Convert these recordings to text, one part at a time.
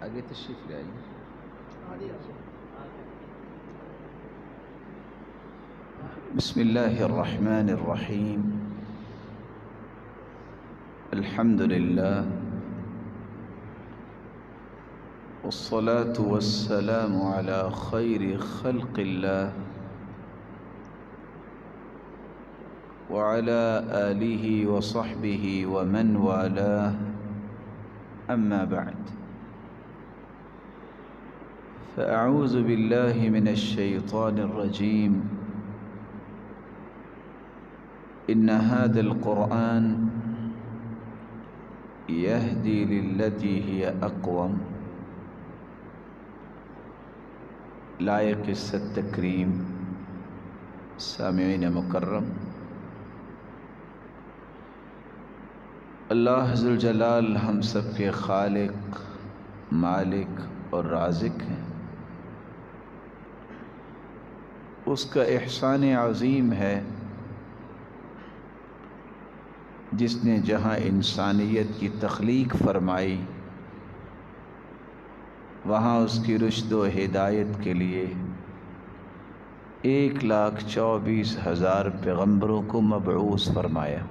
آگے تشریف لے آئیے. بسم اللہ الرحمن الرحیم. الحمد للہ والصلاة والسلام على خیر خلق اللہ وعلى آلہ وصحبہ ومن والاه. اما بعد فأعوذ بالله من الشيطان الرجيم. إن هذا القرآن يهدي للتي هي أقوم. لائق التکریم سامعین مکرم، اللہ ذوالجلال ہم سب کے خالق، مالک اور رازق ہیں. اس کا احسان عظیم ہے جس نے جہاں انسانیت کی تخلیق فرمائی وہاں اس کی رشد و ہدایت کے لیے 1,24,000 پیغمبروں کو مبعوث فرمایا.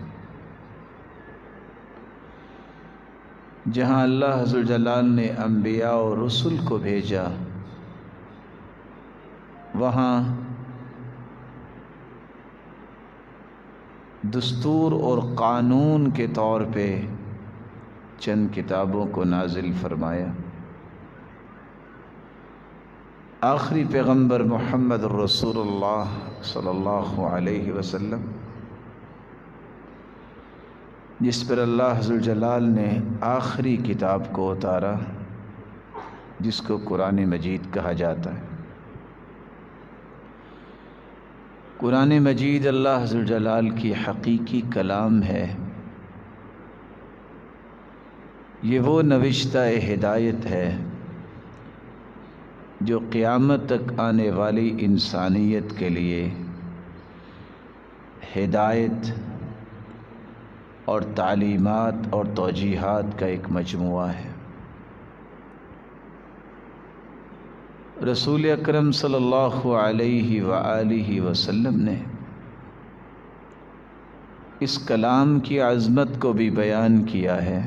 جہاں اللہ ذوالجلال نے انبیاء و رسل کو بھیجا وہاں دستور اور قانون کے طور پہ چند کتابوں کو نازل فرمایا. آخری پیغمبر محمد الرسول اللہ صلی اللہ علیہ وسلم، جس پر اللہ ذوالجلال نے آخری کتاب کو اتارا جس کو قرآن مجید کہا جاتا ہے. قرآن مجید اللہ ذوالجلال کی حقیقی کلام ہے. یہ وہ نوشتہ ہدایت ہے جو قیامت تک آنے والی انسانیت کے لیے ہدایت اور تعلیمات اور توجیہات کا ایک مجموعہ ہے. رسول اکرم صلی اللہ علیہ وآلہ وسلم نے اس کلام کی عظمت کو بھی بیان کیا ہے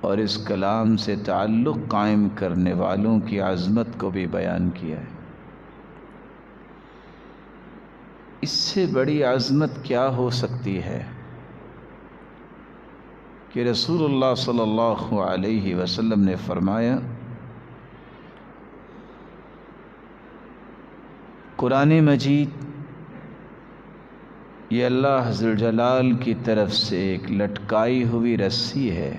اور اس کلام سے تعلق قائم کرنے والوں کی عظمت کو بھی بیان کیا ہے. اس سے بڑی عظمت کیا ہو سکتی ہے کہ رسول اللہ صلی اللہ علیہ وسلم نے فرمایا قرآن مجید یہ اللہ ذوالجلال کی طرف سے ایک لٹکائی ہوئی رسی ہے.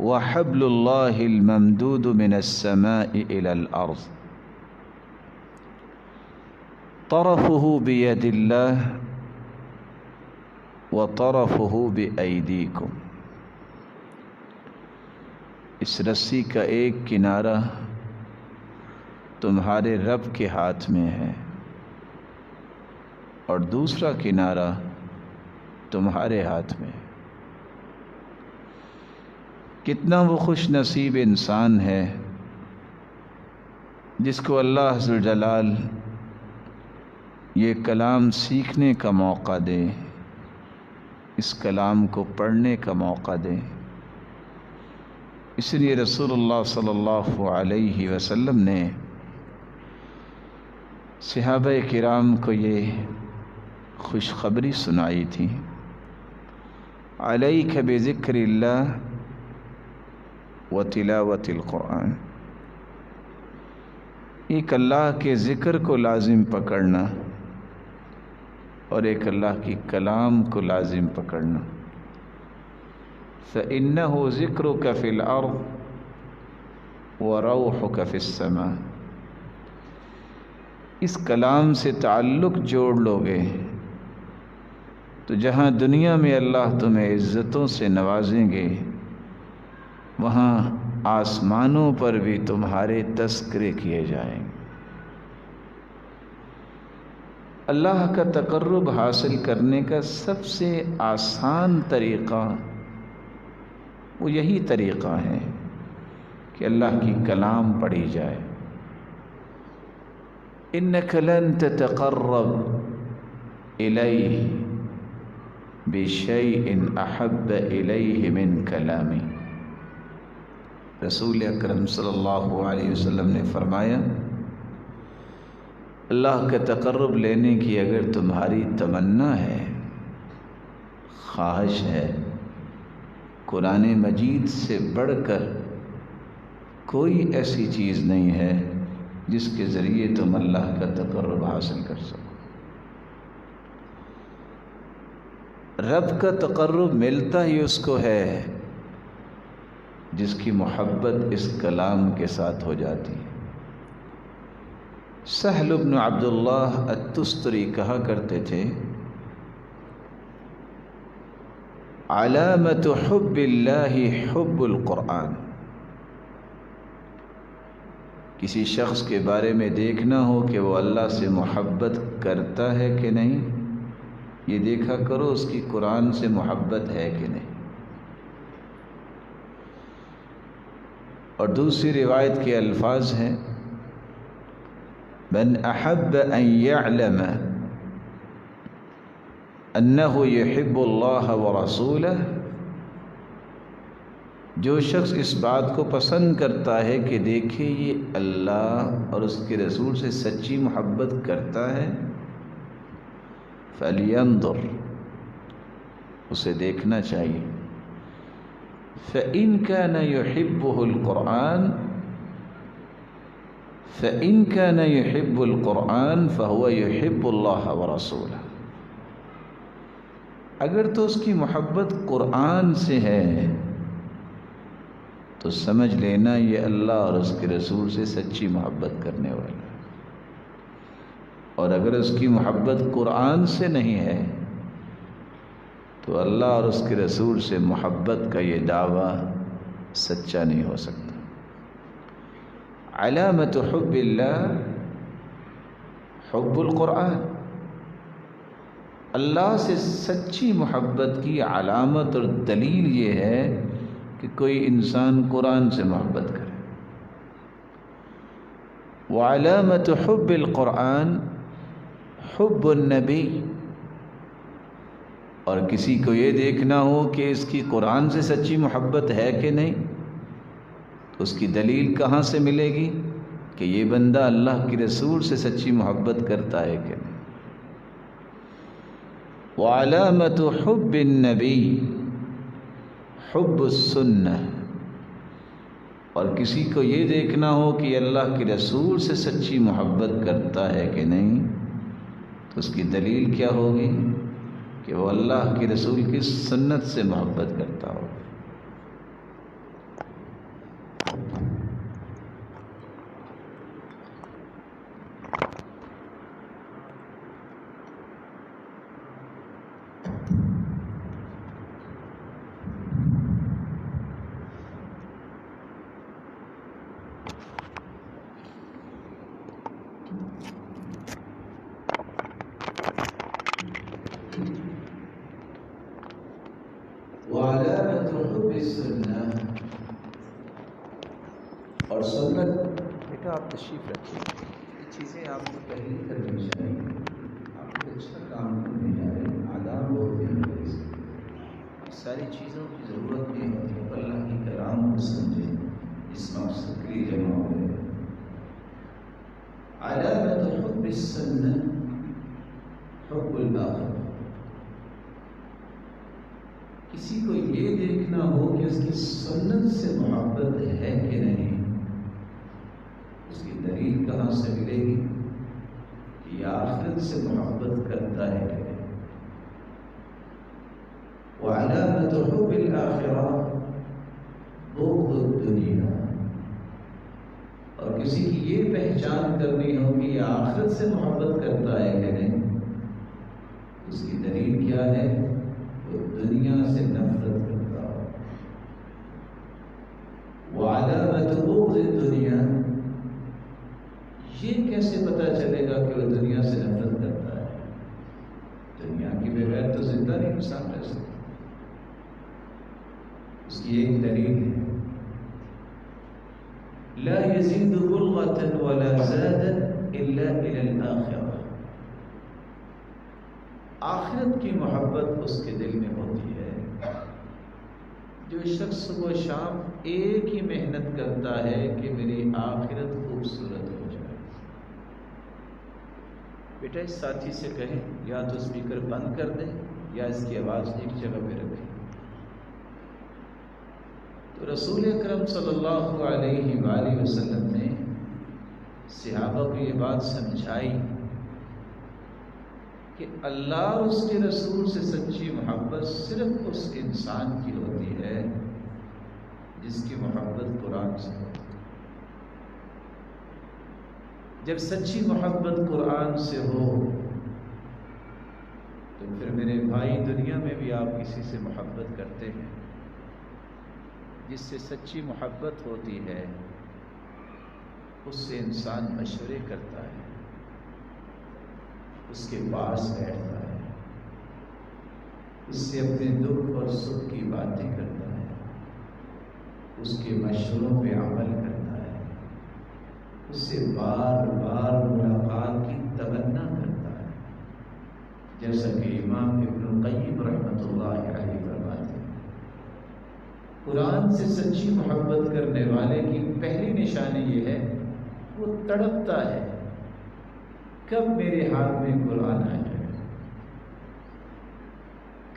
وَحَبْلُ اللَّهِ الْمَمْدُودُ مِنَ السَّمَاءِ إِلَى الْأَرْضِ طَرَفُهُ بِيَدِ اللَّهِ وَطَرَفُهُ بِأَيْدِيكُمْ. اس رسی کا ایک کنارہ تمہارے رب کے ہاتھ میں ہے اور دوسرا کنارہ تمہارے ہاتھ میں. کتنا وہ خوش نصیب انسان ہے جس کو اللہ ذوالجلال یہ کلام سیکھنے کا موقع دے، اس کلام کو پڑھنے کا موقع دے. اس لیے رسول اللہ صلی اللہ علیہ وسلم نے صحابہ کرام کو یہ خوشخبری سنائی تھی. علیک بذکر اللہ وتلاوت القرآن. ایک اللہ کے ذکر کو لازم پکڑنا اور ایک اللہ کی کلام کو لازم پکڑنا. فإنه ذکرک فی الارض وروحک فی السماء. اس کلام سے تعلق جوڑ لو گے تو جہاں دنیا میں اللہ تمہیں عزتوں سے نوازیں گے، وہاں آسمانوں پر بھی تمہارے تذکرے کیے جائیں گے۔ اللہ کا تقرب حاصل کرنے کا سب سے آسان طریقہ وہ یہی طریقہ ہے کہ اللہ کی کلام پڑھی جائے۔ إنك لن تتقرب إليه بشيء أحب إليه من كلامي۔ رسول اکرم صلی اللہ علیہ وسلم نے فرمایا، اللہ کا تقرب لینے کی اگر تمہاری تمنا ہے، خواہش ہے، قرآن مجید سے بڑھ کر کوئی ایسی چیز نہیں ہے جس کے ذریعے تم اللہ کا تقرب حاصل کر سکو۔ رب کا تقرب ملتا ہی اس کو ہے جس کی محبت اس کلام کے ساتھ ہو جاتی ہے۔ سہل بن عبداللہ التستری کہا کرتے تھے، علامت حب اللہ حب القرآن۔ کسی شخص کے بارے میں دیکھنا ہو کہ وہ اللہ سے محبت کرتا ہے کہ نہیں، یہ دیکھا کرو اس کی قرآن سے محبت ہے کہ نہیں۔ اور دوسری روایت کے الفاظ ہیں، من احب ان يعلم انه يحب الله ورسوله، جو شخص اس بات کو پسند کرتا ہے کہ دیکھے یہ اللہ اور اس کے رسول سے سچی محبت کرتا ہے، فَلْيَنْظُرْ، اسے دیکھنا چاہیے، فَإِنْ كَانَ يُحِبُّهُ الْقُرْآنِ فَهُوَ يُحِبُّ اللَّهَ وَرَسُولَهُ۔ اگر تو اس کی محبت قرآن سے ہے تو سمجھ لینا یہ اللہ اور اس کے رسول سے سچی محبت کرنے والا ہے، اور اگر اس کی محبت قرآن سے نہیں ہے تو اللہ اور اس کے رسول سے محبت کا یہ دعویٰ سچا نہیں ہو سکتا۔ علامت حب اللہ حب القرآن، اللہ سے سچی محبت کی علامت اور دلیل یہ ہے کہ کوئی انسان قرآن سے محبت کرے۔ وعلامت حب القرآن حب النبی، اور کسی کو یہ دیکھنا ہو کہ اس کی قرآن سے سچی محبت ہے کہ نہیں، تو اس کی دلیل کہاں سے ملے گی کہ یہ بندہ اللہ کی رسول سے سچی محبت کرتا ہے کہ نہیں۔ وعلامت حب النبی حب السنہ، اور کسی کو یہ دیکھنا ہو کہ اللہ کے رسول سے سچی محبت کرتا ہے کہ نہیں، تو اس کی دلیل کیا ہوگی کہ وہ اللہ کے رسول کی سنت سے محبت کرتا ہو۔ وعلامت حب السنہ، اور سنت، بیٹا آپ تشریف رکھیے، یہ چیزیں آپ کو پہلے کرنی چاہیے، آپ کو اچھا کام کرنے جا رہے ہیں، آداب ہوتے ہیں، اس ساری چیزوں کی ضرورت نہیں ہوتی، اللہ کی کلام کو سمجھے، اس مقصد کے لیے جمع ہوئے۔ علامت حب السنہ حب الآخرہ، کسی کو یہ دیکھنا ہو کہ اس کی سنت سے محبت ہے کہ نہیں، اس کی دلیل کہاں سے ملے گی کہ یہ آخرت سے محبت کرتا ہے کہ نہیں۔ وعلامت حب الآخرہ بغض الدنیا، اور کسی کی یہ پہچان کرنی ہو کہ یہ آخرت سے محبت کرتا ہے کہ نہیں، اس کی دلیل کیا ہے؟ وہ دنیا سے نفرت کرتا ہو۔ وعلامت بغض الدنیا، یہ کیسے پتا چلے گا کہ وہ دنیا سے نفرت کرتا ہے؟ دنیا کے بغیر تو زندہ نہیں انسان رہ سکتا۔ اس کی ایک دلیل ہے، لا يزيد بلغة ولا زادا إلا إلى الآخرة، آخرت کی محبت اس کے دل میں ہوتی ہے۔ جو شخص صبح و شام ایک ہی محنت کرتا ہے کہ میری آخرت خوبصورت ہو جائے، بیٹا اس ساتھی سے کہیں یا تو اسپیکر بند کر دیں یا اس کی آواز ایک جگہ پہ رکھیں۔ تو رسول اکرم صلی اللہ علیہ وآلہ وسلم نے صحابہ کو یہ بات سمجھائی کہ اللہ اور اس کے رسول سے سچی محبت صرف اس انسان کی ہوتی ہے جس کی محبت قرآن سے ہو۔ جب سچی محبت قرآن سے ہو تو پھر میرے بھائی دنیا میں بھی آپ کسی سے محبت کرتے ہیں، جس سے سچی محبت ہوتی ہے اس سے انسان مشورے کرتا ہے، اس کے پاس بیٹھتا ہے، اس سے اپنے دکھ اور سکھ کی باتیں کرتا ہے، اس کے مشوروں پہ عمل کرتا ہے، اس سے بار بار ملاقات کی تمنا کرتا ہے، جیسا کہ امام ابن القیم رحمۃ اللہ علیہ فرماتے ہیں قرآن سے سچی محبت کرنے والے کی پہلی نشانی یہ ہے وہ تڑپتا ہے کب میرے ہاتھ میں قرآن آ جائے،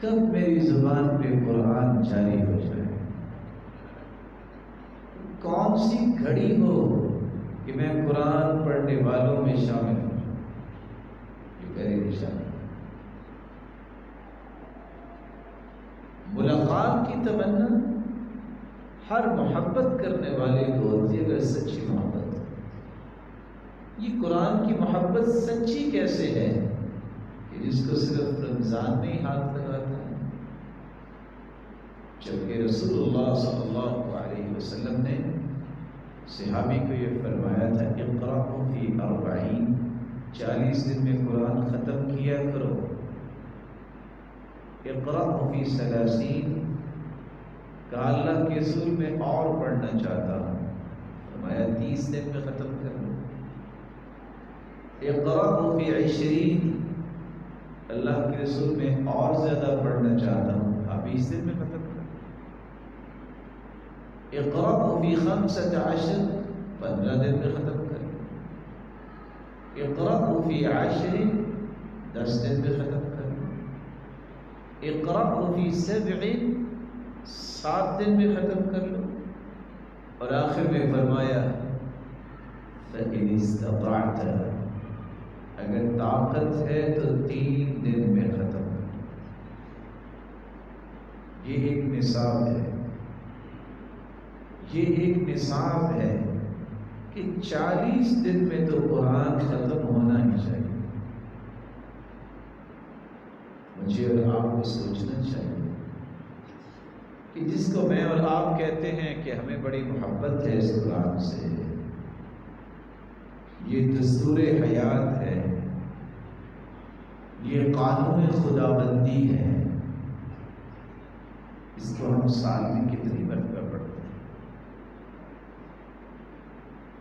کب میری زبان پہ قرآن جاری ہو جائے، کون سی گھڑی ہو کہ میں قرآن پڑھنے والوں میں شامل ہوں۔ یہ پہلی نشانی، ملاقات کی تمنا ہر محبت کرنے والے کو ہوتی ہے، اگر سچی محبت۔ یہ قرآن کی محبت سچی کیسے ہے کہ جس کو صرف رمضان میں ہی ہاتھ لگاتا ہے، جبکہ رسول اللہ صلی اللہ علیہ وسلم نے صحابی کو یہ فرمایا تھا کہ اقرأوا فی 40، 40 دن میں قرآن ختم کیا کرو۔ اقرأوا فی 30، کہا اللہ کے رسول میں اور پڑھنا چاہتا ہوں، فرمایا 30 دن میں ختم کر لو۔ اقرأوا فی 20، اللہ کے رسول میں اور زیادہ پڑھنا چاہتا ہوں، کہا 20 دن میں ختم کر لو۔ اقرأوا فی 15، 15 دن میں ختم کر لو۔ اقرأوا فی 10، 10 دن میں ختم کر لو۔ اقرأوا فی 7، 7 دن میں ختم کر لو۔ اور آخر میں فرمایا فَإِنِ اسْتَطَعْتَ، اگر طاقت ہے تو 3 دن میں ختم کر لو۔ یہ ایک نصاب ہے، یہ ایک نصاب ہے کہ 40 دن میں تو قرآن ختم ہونا ہی چاہیے۔ مجھے اور آپ کو سوچنا چاہیے کہ جس کو میں اور آپ کہتے ہیں کہ ہمیں بڑی محبت ہے اس قرآن سے، یہ دستور حیات ہے، یہ قانون خداوندی ہے، اس کو ہم سال میں کتنی مرتبہ پڑھتے ہیں؟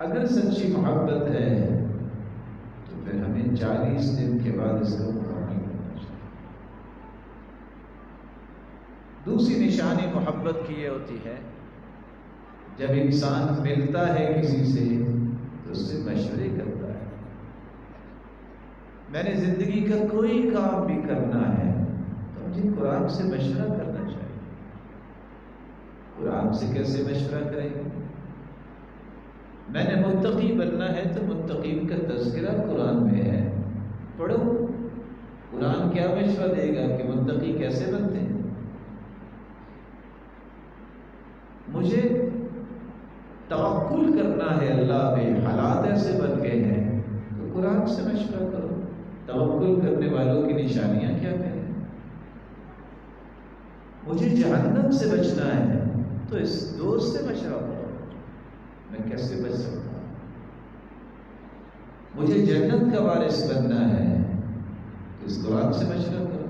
اگر سچی محبت ہے تو پھر ہمیں 40 دن کے بعد اس کو مکمل کرنا چاہیے۔ دوسری نشانی محبت کی یہ ہوتی ہے جب انسان ملتا ہے کسی سے تو اس سے مشورے کرتا ہے۔ میں نے زندگی کا کوئی کام بھی کرنا ہے تو مجھے قرآن سے مشورہ کرنا چاہیے۔ قرآن سے کیسے مشورہ کریں گے؟ میں نے متقی بننا ہے تو متقین کا تذکرہ قرآن میں ہے، پڑھو۔ قرآن کیا مشورہ دے گا کہ متقی کیسے بنتے ہیں؟ مجھے توقع توکل کرنا ہے اللہ پہ، حالات ایسے بن گئے ہیں، تو قرآن سے مشورہ کرو۔ توکل کرنے والوں کی نشانیاں کیا کہیں؟ مجھے جہنم سے بچنا ہے تو اس دوست سے مشورہ کرو، میں کیسے بچ سکتا ہوں؟ مجھے جنت کا وارث بننا ہے تو اس قرآن سے مشورہ کرو،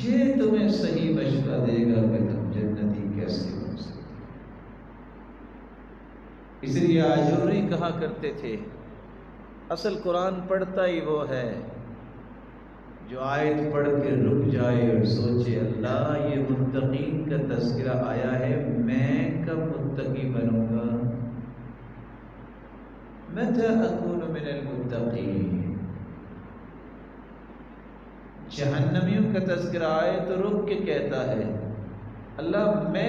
یہ تمہیں صحیح مشورہ دے گا کہ تم جنتی کیسے بن سکتے۔ اس لیے آجوری کہا کرتے تھے اصل قرآن پڑھتا ہی وہ ہے جو آیت پڑھ کے رک جائے اور سوچے اللہ یہ متقین کا تذکرہ آیا ہے، میں کب متقی بنوں گا، متى اکون من المتقین۔ جہنمیوں کا تذکرہ آئے تو رک کے کہتا ہے اللہ میں،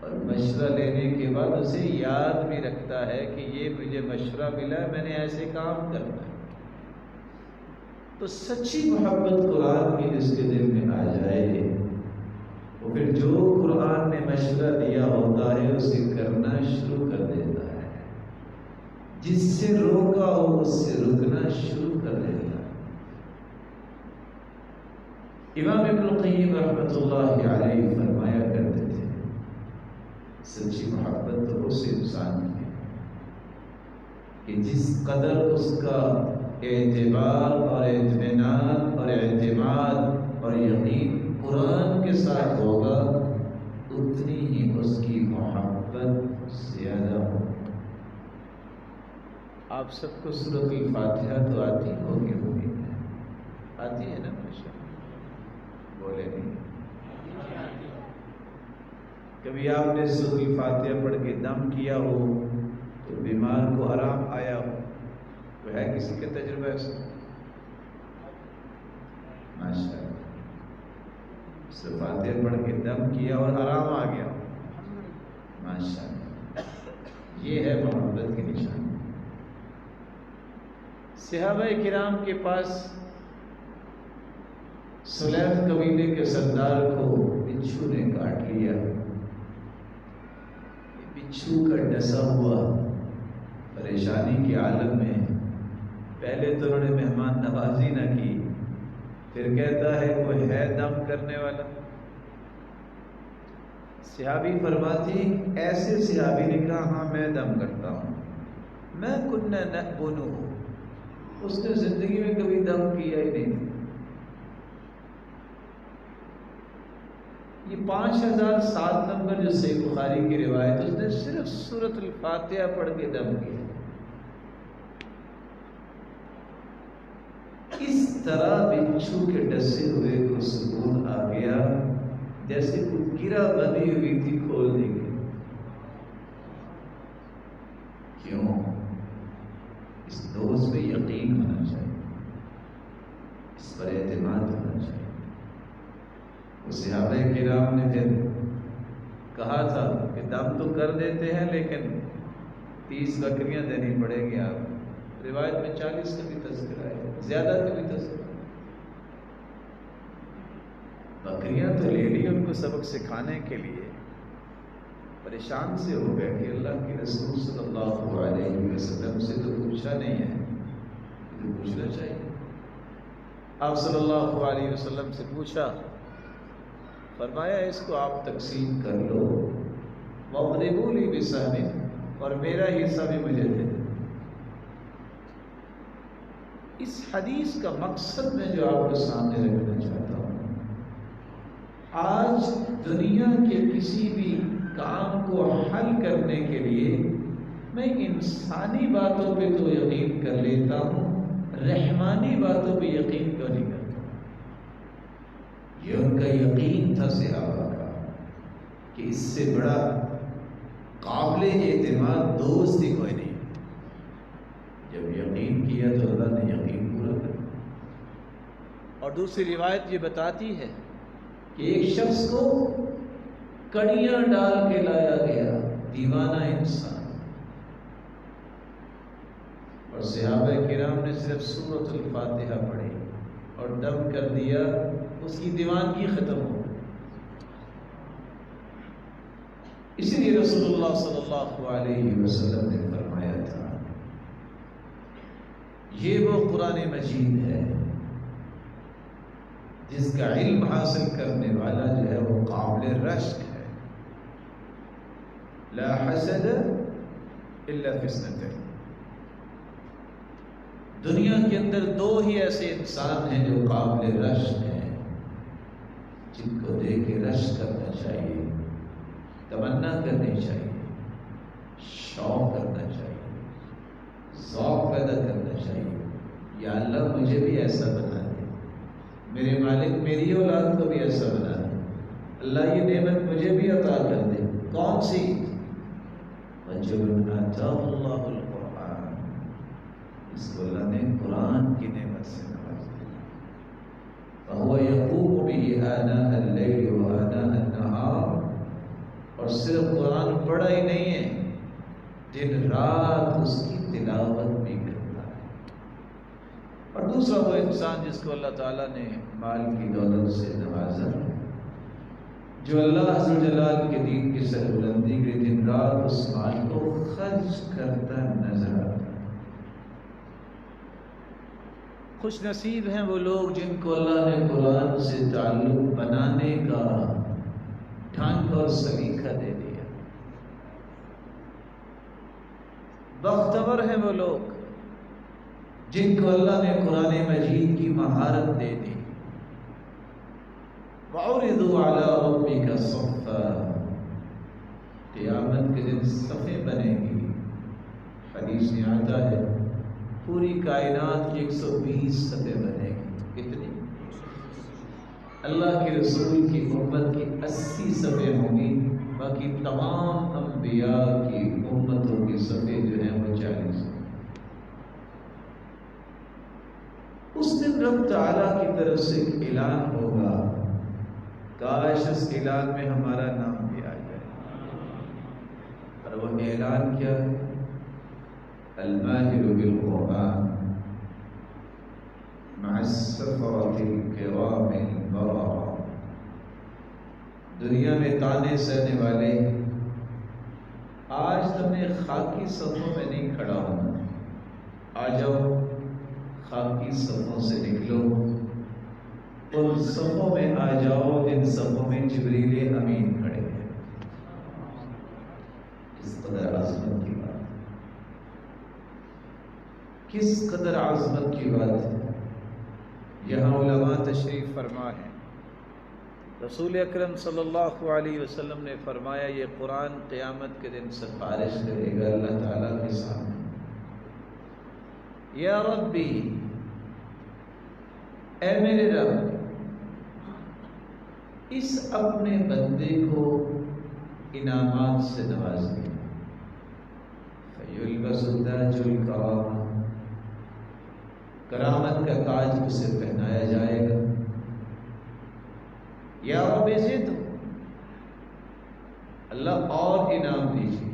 اور مشورہ لینے کے بعد اسے یاد بھی رکھتا ہے کہ یہ مجھے مشورہ ملا، میں نے ایسے کام کرنا ہے۔ تو سچی محبت قرآن کی جس کے دل میں آ جائے، وہ پھر جو قرآن نے مشورہ دیا ہوتا ہے اسے کرنا شروع کر دیتا ہے، جس سے روکا ہو اس سے رکنا شروع کر دیتا ہے۔ امام ابن القیم رحمۃ اللہ علیہ فرمایا کرتے تھے سچی محبت تو اس انسان کی ہے کہ جس قدر اس کا اعتبار اور اطمینان اور اعتماد اور یقین قرآن کے ساتھ ہوگا، اتنی ہی اس کی محبت زیادہ ہوگی۔ آپ سب کو سورۃ الفاتحہ تو آتی ہوگی، آتی ہے نا؟ بولے نہیں؟ کبھی آپ نے سورۃ الفاتحہ پڑھ کے دم کیا ہو تو بیمار کو آرام آیا ہو؟ تو ہے کسی کا تجربہ ایسا؟ ماشاء اللہ، سورۃ الفاتحہ پڑھ کے دم کیا اور آرام آ گیا، ماشاء اللہ، یہ ہے محبت کی نشانی۔ صحابہ کرام کے پاس سلیم قبیلے کے سردار کو بچھو نے کاٹ لیا، بچھو کا ڈسا ہوا پریشانی کے عالم میں پہلے تو انہوں نے مہمان نوازی نہ کی، پھر کہتا ہے کوئی ہے دم کرنے والا؟ صحابی فرماتی، ایسے صحابی نے کہا ہاں میں دم کرتا ہوں، میں کننا نأبنو، اس نے زندگی میں کبھی دم کیا ہی نہیں۔ یہ 5007 نمبر جو صحیح بخاری کی روایت، اس نے صرف سورۃ الفاتحہ پڑھ کے دم کیا۔ اس طرح بچھو کے ڈسے ہوئے کو سکون آ گیا جیسے کوئی گرہ بندھی ہوئی تھی کھول دی گئی۔ کیوں؟ اس دوست پہ یقین ہونا چاہیے، اس پر اعتماد ہونا چاہیے۔ صحابہ کرام نے پھر کہا تھا کہ دم تو کر دیتے ہیں لیکن 30 بکریاں دینی پڑے گی آپ، روایت میں 40 کا بھی تذکرہ ہے، زیادہ کا بھی تذکرہ ہے۔ بکریاں تو لے لی ان کو سبق سکھانے کے لیے، پریشان سے ہو گئے کہ اللہ کے رسول صلی اللہ علیہ وسلم سے تو پوچھا نہیں ہے، تو پوچھنا چاہیے۔ آپ صلی اللہ علیہ وسلم سے پوچھا، فرمایا اس کو آپ تقسیم کر لو، وَاضْرِبُوا لِي بِسَهْمٍ، اور میرا حصہ بھی مجھے دے دو۔ اس حدیث کا مقصد میں جو آپ کے سامنے رکھنا چاہتا ہوں، آج دنیا کے کسی بھی کام کو حل کرنے کے لیے میں انسانی باتوں پہ تو یقین کر لیتا ہوں، رحمانی باتوں پہ یقین کیوں نہیں کرتا؟ یہ ان کا یقین تھا صحابہ کا کہ اس سے بڑا قابل اعتماد دوست ہی کوئی نہیں۔ جب یقین کیا تو اللہ نے یقین پورا کر۔ اور دوسری روایت یہ بتاتی ہے کہ ایک شخص کو کڑیاں ڈال کے لایا گیا، دیوانہ انسان، اور صحابہ کرام نے صرف سورۃ الفاتحہ پڑھی اور دم کر دیا، اس کی دیوانگی ختم ہو گئی۔ اسی لیے رسول اللہ صلی اللہ علیہ وسلم نے فرمایا تھا یہ وہ قرآن مجید ہے جس کا علم حاصل کرنے والا جو ہے وہ قابل رشک ہے. لا حسد الا فی اثنتین. دنیا کے اندر دو ہی ایسے انسان ہیں جو قابل رشک ہیں، جن کو دیکھ کے رشک کرنا چاہیے، تمنا کرنی چاہیے، شوق کرنا چاہیے، ذوق پیدا کرنا چاہیے. یا اللہ مجھے بھی ایسا بنا دے، میرے مالک میری اولاد کو بھی ایسا بنا دے، اللہ یہ نعمت مجھے بھی عطا کر دے. کون سی؟ رجل آتاہ اللہ القرآن، اس کو اللہ نے قرآن کی نعمت سے نواز دیا. فہو یقوم بہ آناء اللیل وآناء النہار، اور صرف قرآن پڑھا ہی نہیں ہے، دن رات اس کی تلاوت بھی کرتا ہے. اور دوسرا وہ انسان جس کو اللہ تعالیٰ نے مال کی دولت سے نوازا، جو اللہ عز و جلال کے دین کی سربلندی کے دن رات اس مال کو خرچ کرتا نظر آتا ہے. خوش نصیب ہیں وہ لوگ جن کو اللہ نے قرآن سے تعلق بنانے کا ڈھنگ اور سلیقہ دے دیا. بختور ہیں وہ لوگ جن کو اللہ نے قرآن مجید کی مہارت دے دی. وَعُرِضُوا عَلَىٰ رَبِّكَ صَفًّا، قیامت کے دن صفیں بنے گی. حدیث میں آتا ہے پوری کائنات کی 120 صفیں بنے گی. کتنی؟ اللہ کے رسول کی امت کی 80 صفیں ہوں گی، باقی تمام انبیاء کی امتوں کی صفیں جو ہیں وہ 40. اس دن رب تعالیٰ کی طرف سے ایک اعلان ہوگا، کاش اس اعلان میں ہمارا نام بھی آ جائے. اور وہ اعلان کیا ہے؟ الماہر بالقرآن مع السفرة الكرام البررة. دنیا میں تانے سہنے والے، آج تم نے خاکی صفوں میں نہیں کھڑا ہونا، آ جاؤ خاکی صفوں سے نکلو، ان صفوں میں آ جاؤ جن صفوں میں جبریل امین کھڑے ہیں. کس قدر عظمت کی بات، کس قدر عظمت کی بات ہے. یہاں علماء تشریف فرما ہے، رسول اکرم صلی اللہ علیہ وسلم نے فرمایا یہ قرآن قیامت کے دن سفارش کرے گا اللہ تعالیٰ کے سامنے. یا ربی، اے میرے رب، اس اپنے بندے کو انعامات سے نواز دیا. فیلبس تاج الکرامہ، کرامت کا تاج اسے پہنایا جائے گا. یا رب زد، اللہ اور انعام دیجیے.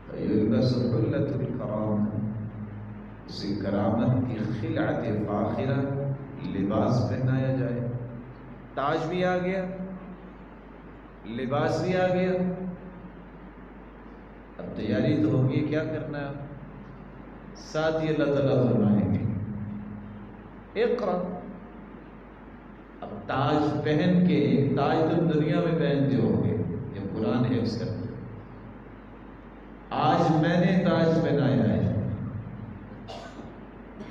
فیلبس حلۃ الکرامہ، اسے کرامت کی خلعت فاخرہ لباس پہنایا جائے. تاج بھی آ گیا، لباس بھی آ گیا، اب تیاری تو ہوگی کیا کرنا ہے. ساتھ ہی اللہ تعالیٰ فرمائیں گے اقرا. اب تاج پہن کے، تاج تم دنیا میں پہنتے ہو گے جب قرآن حفظ کرتے ہو، آج میں نے تاج پہنایا ہے،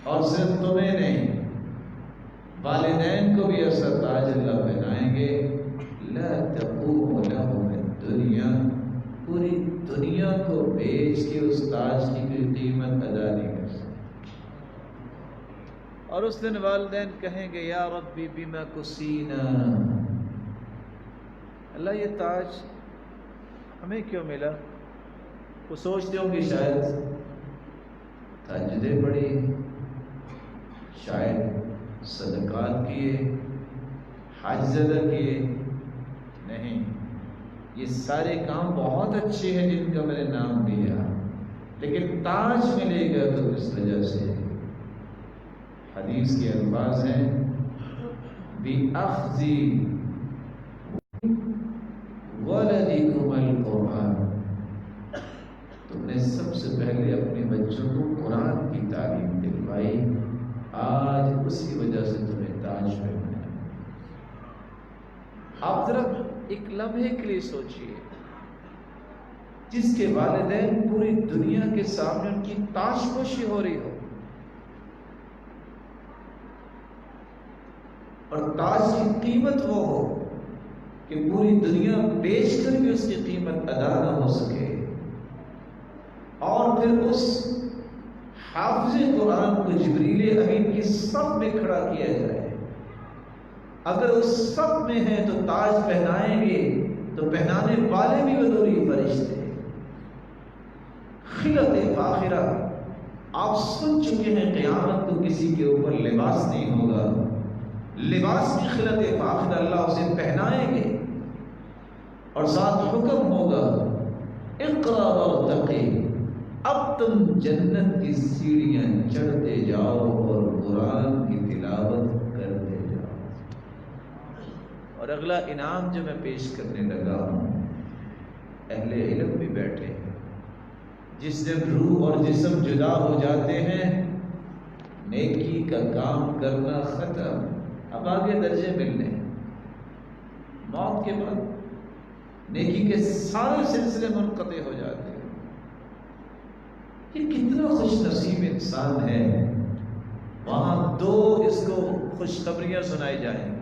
اور صرف تمہیں نہیں والدین کو بھی ایسا تاج اللہ پہنائیں گے. لا تقوم لهم الدنیا، پوری دنیا کو بیچ کے اس تاج کی کوئی قیمت ادا نہیں کر سکتے. اور اس دن والدین کہیں گے یا ربی بما کسینا، اللہ یہ تاج ہمیں کیوں ملا. وہ سوچتے ہوں گے شاید تہجدیں پڑھی، شاید صدقات کیے، حج زدہ کیے. نہیں، یہ سارے کام بہت اچھے ہیں جن کا میں نے نام لیا، لیکن تاج ملے گا تو اس وجہ سے. حدیث کے الفاظ ہیں بِأَخْذِ وَلَدِكُمَ حضرت ایک لمحے کے لیے سوچئے، جس کے والدین پوری دنیا کے سامنے ان کی تاش پوشی ہو رہی ہو، اور تاج کی قیمت وہ ہو کہ پوری دنیا بیچ کر بھی اس کی قیمت ادا نہ ہو سکے، اور پھر اس حافظ قرآن کو جبریل امین کی صف میں کھڑا کیا جائے، اگر اس صف میں ہے تو تاج پہنائیں گے تو پہنانے والے بھی بدوری فرشتے، خلت فاخرہ۔ آپ سن چکے ہیں قیامت کو کسی کے اوپر لباس نہیں ہوگا، لباس کی خلت فاخرہ اللہ اسے پہنائیں گے، اور ساتھ حکم ہوگا اقرا وارتقی، اب تم جنت کی سیڑھیاں چڑھتے جاؤ اور قرآن کی تلاوت کرتے جاؤ۔ اور اگلا انعام جو میں پیش کرنے لگا ہوں، اہل علم بھی بیٹھے ہیں، جس دن روح اور جسم جدا ہو جاتے ہیں، نیکی کا کام کرنا ختم، اب آگے درجے ملنے، موت کے بعد نیکی کے سارے سلسلے منقطع ہو جاتے ہیں۔ یہ کتنا خوش نصیب انسان ہے، وہاں دو اس کو خوشخبریاں سنائی جائیں۔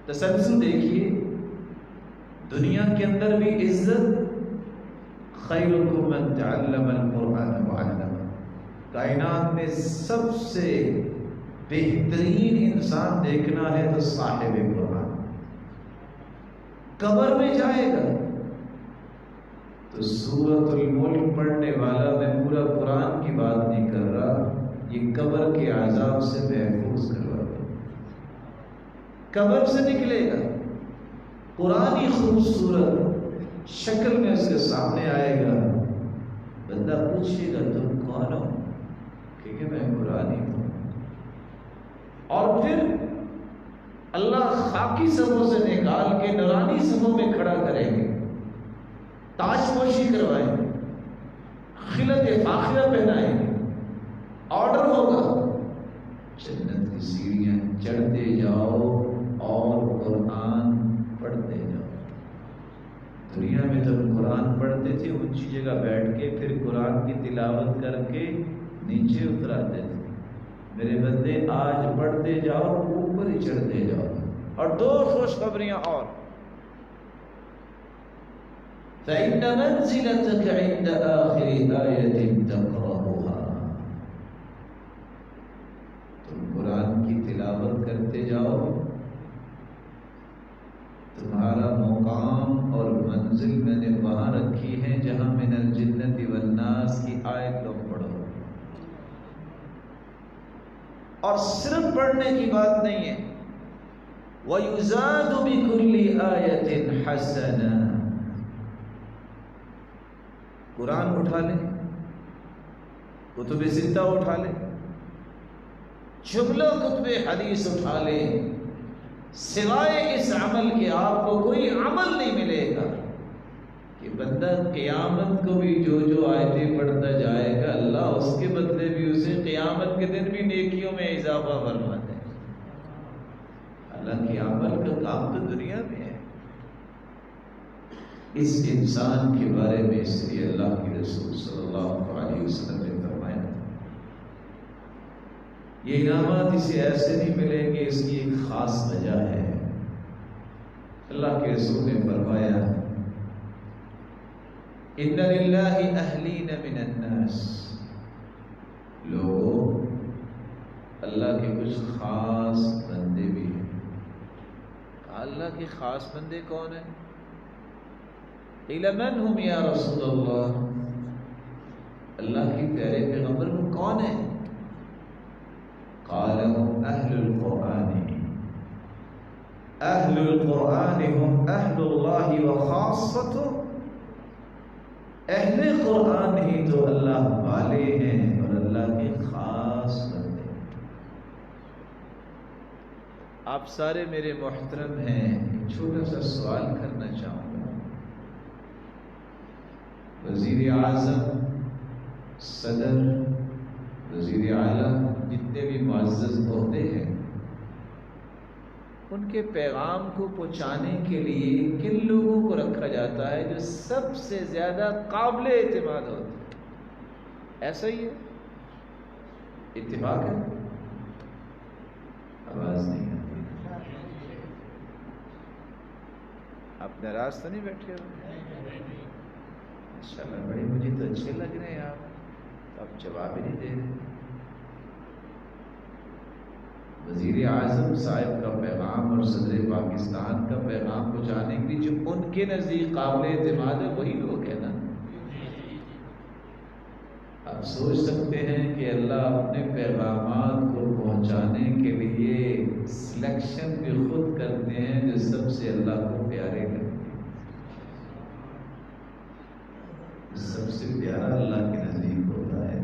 تسلسل دیکھیے، دنیا کے اندر بھی عزت، خیرکم من تعلم القرآن وعلمہ، کائنات میں سب سے بہترین انسان دیکھنا ہے تو صاحب قرآن۔ قبر میں جائے گا تو سورۃ الملک پڑھنے والا، میں پورا قرآن کی بات نہیں کر رہا، یہ قبر کے عذاب سے محفوظ کروا دے۔ قبر سے نکلے گا، قرآن ہی خوبصورت شکل میں اس کے سامنے آئے گا، بندہ پوچھے گا تم کون ہو؟ کہ میں قرآن ہی ہوں۔ اور پھر اللہ خاکی صفوں سے نکال کے نورانی صفوں میں کھڑا کریں گے، تاج پوشی کروائیں گے، خلت فاخرہ پہنائیں گے، آرڈر ہوگا جنت کی سیڑھیاں چڑھتے جاؤ اور قرآن پڑھتے جاؤ۔ دنیا میں تم قرآن پڑھتے تھے اونچی جگہ بیٹھ کے، پھر قرآن کی تلاوت کر کے نیچے اتراتے تھے، میرے بندے آج پڑھتے جاؤ، اوپر ہی چڑھتے جاؤ۔ اور دو خوشخبریاں اور، فَإِنَّ مَنْزِلَتَكَ عِنْدَ آخِرِ آیَةٍ تَقْرَأُهَا، تم قرآن کی تلاوت کرتے جاؤ، تمہارا مقام اور منزل میں نے وہاں رکھی ہے جہاں مِنَ الْجِنَّةِ وَالنَّاسِ کی آیت لوگ پڑھو۔ اور صرف پڑھنے کی بات نہیں ہے، وَيُزَادُ بِكُلِّ آیَةٍ حَسَنَةٍ، قرآن اٹھا لے، کتب ستہ اٹھا لے، جملہ کتب حدیث اٹھا لے، سوائے اس عمل کے آپ کو کوئی عمل نہیں ملے گا کہ بندہ قیامت کو بھی جو جو آیتیں پڑھتا جائے گا، اللہ اس کے بدلے بھی اسے قیامت کے دن بھی نیکیوں میں اضافہ فرما دے۔ اللہ کے عمل کا کام تو دنیا میں ہے۔ اس انسان کے بارے میں اس لیے اللہ کے رسول صلی اللہ علیہ وسلم نے فرمایا، یہ انعامات اسے ایسے نہیں ملیں گے، اس کی ایک خاص وجہ ہے۔ اللہ کے رسول نے فرمایا، ان للہ اہلین من الناس، لوگوں، اللہ کے کچھ خاص بندے بھی ہیں۔ اللہ کے خاص بندے کون ہیں؟ قیل من ہم یا رسول اللہ، اللہ کی پیارے پیغمبر وہ کون ہیں؟ قال هم اہل القرآن، اہل القرآن هم اہل اللہ وخاصتہ، اہل قرآن ہی تو اللہ والے ہیں اور اللہ کے خاص بندے ہیں۔ آپ سارے میرے محترم ہیں، ایک چھوٹا سا سوال کرنا چاہوں گا۔ وزیر اعظم، صدر، وزیر اعلیٰ، جتنے بھی معزز عہدے ہیں، ان کے پیغام کو پہنچانے کے لیے کن لوگوں کو رکھا جاتا ہے جو سب سے زیادہ قابل اعتماد ہوتے ہیں؟ ایسا ہی ہے، اتفاق ہے؟ آواز نہیں آتی، آپ ناراض تو نہیں بیٹھے ہو؟ ماشاءاللہ بڑے مجھے تو اچھے لگ رہے ہیں آپ جواب ہی نہیں دے رہے۔ وزیر اعظم صاحب کا پیغام اور صدر پاکستان کا پیغام پہنچانے کے لیے جو ان کے نزدیک قابل اعتماد ہے وہی لوگ ہیں نا۔ آپ سوچ سکتے ہیں کہ اللہ اپنے پیغامات کو پہنچانے کے لیے سلیکشن بھی خود کرتے ہیں جو سب سے اللہ کو پیارے لگتے ہیں۔ سب سے پیارا اللہ کے نزدیک ہوتا ہے،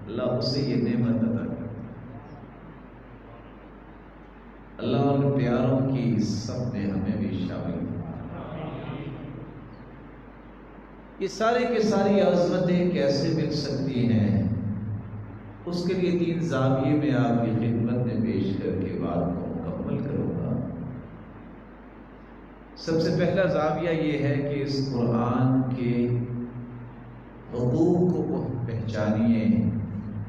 اللہ اسے یہ نعمت عطا کرتا ہے۔ اللہ ان پیاروں کی سب میں ہمیں بھی شامل ہو۔ یہ سارے کے ساری عظمتیں کیسے مل سکتی ہیں، اس کے لیے 3 زاویے میں آپ کی خدمت میں پیش کر کے بات کو مکمل کروں گا۔ سب سے پہلا زاویہ یہ ہے کہ اس قرآن کے حقوق کو پہچانیے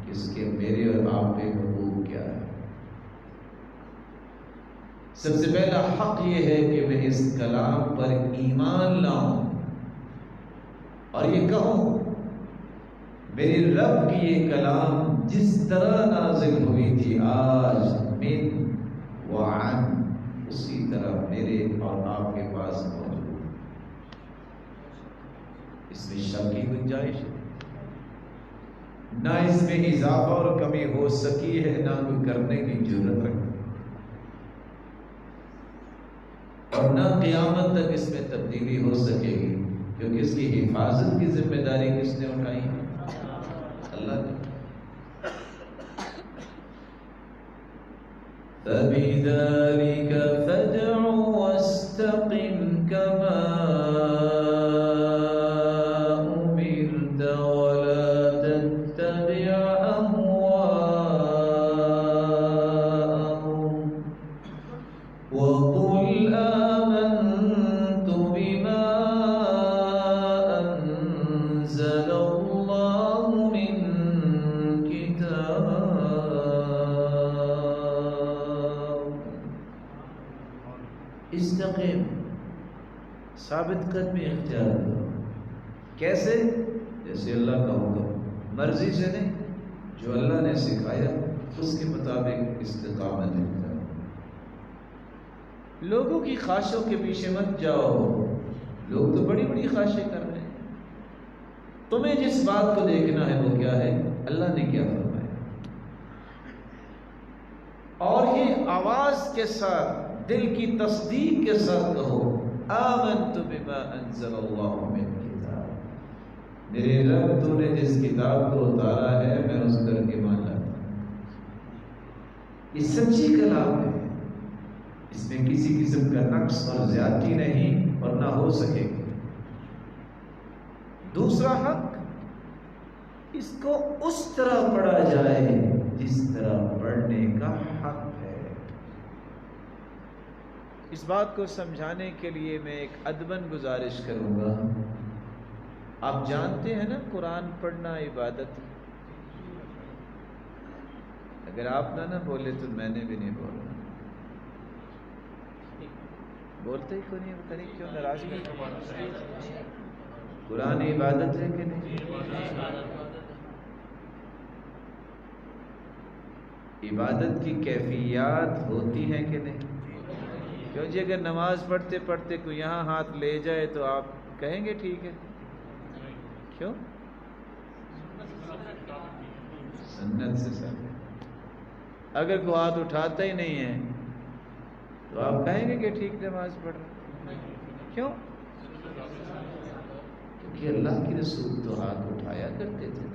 کہ اس کے میرے اور آپ پہ حقوق کیا ہے۔ سب سے پہلا حق یہ ہے کہ میں اس کلام پر ایمان لاؤں اور یہ کہوں میرے رب کی یہ کلام جس طرح نازل ہوئی تھی آج من وعن، اسی طرح میرے اور آپ کے پاس موجود ہے۔ اس میں شک کی گنجائش ہے، نہ اس میں اضافہ اور کمی ہو سکی ہے، نہ کوئی کرنے کی ضرورت ہے، اور نہ قیامت تک اس میں تبدیلی ہو سکے گی، کیونکہ اس کی حفاظت کی ذمہ داری کس نے اٹھائی ہے؟ اللہ نے۔ فَبِذَلِكَ فَادْعُ وَاسْتَقِمْ كَمَا أُمِرْتَ وَلَا تَتَّبِعْ أَهْوَاءَهُمْ وَقُلْ آمَنْتُ بِمَا أَنزَلَ اللَّهُ مِنْ كِتَابٍ استقیم، ثابت قدمی اختیار کرو۔ کیسے؟ جیسے اللہ کا حکم، مرضی سے نہیں، جو اللہ نے سکھایا اس کے مطابق استقامت اختیار کرو۔ لوگوں کی خواہشوں کے پیچھے مت جاؤ، لوگ تو بڑی بڑی خواہشیں کر رہے ہیں، تمہیں جس بات کو دیکھنا ہے وہ کیا ہے؟ اللہ نے کیا فرمایا، اور یہ آواز کے ساتھ دل کی تصدیق کے ساتھ کہو آمنت بما انزل اللہ من کتاب، میرے رب تو نے جس کتاب کو اتارا ہے میں اس پر ایمان لاتا ہوں۔ یہ سچی کلام ہے، اس میں کسی قسم کا نقص اور زیادتی نہیں اور نہ ہو سکے گی۔ دوسرا حق، اس کو اس طرح پڑھا جائے جس طرح پڑھنے کا حق ہے۔ اس بات کو سمجھانے کے لیے میں ایک ادباً گزارش کروں گا۔ آپ جانتے ہیں نا قرآن پڑھنا عبادت ہے، اگر آپ نہ بولے تو میں نے بھی نہیں بولنا، بولتے ہی کوئی نہیں، پتہ نہیں کیوں ناراض ہے۔ قرآن عبادت ہے کہ نہیں؟ عبادت کی کیفیات ہوتی ہیں کہ نہیں؟ کیوں جی اگر نماز پڑھتے پڑھتے کوئی یہاں ہاتھ لے جائے تو آپ کہیں گے ٹھیک ہے؟ کیوں؟ سنت سے سر، اگر کوئی ہاتھ اٹھاتا ہی نہیں ہے تو آپ کہیں گے کہ ٹھیک نماز پڑھ رہے، کیوں؟ کیونکہ اللہ کے رسول تو ہاتھ اٹھایا کرتے تھے نا۔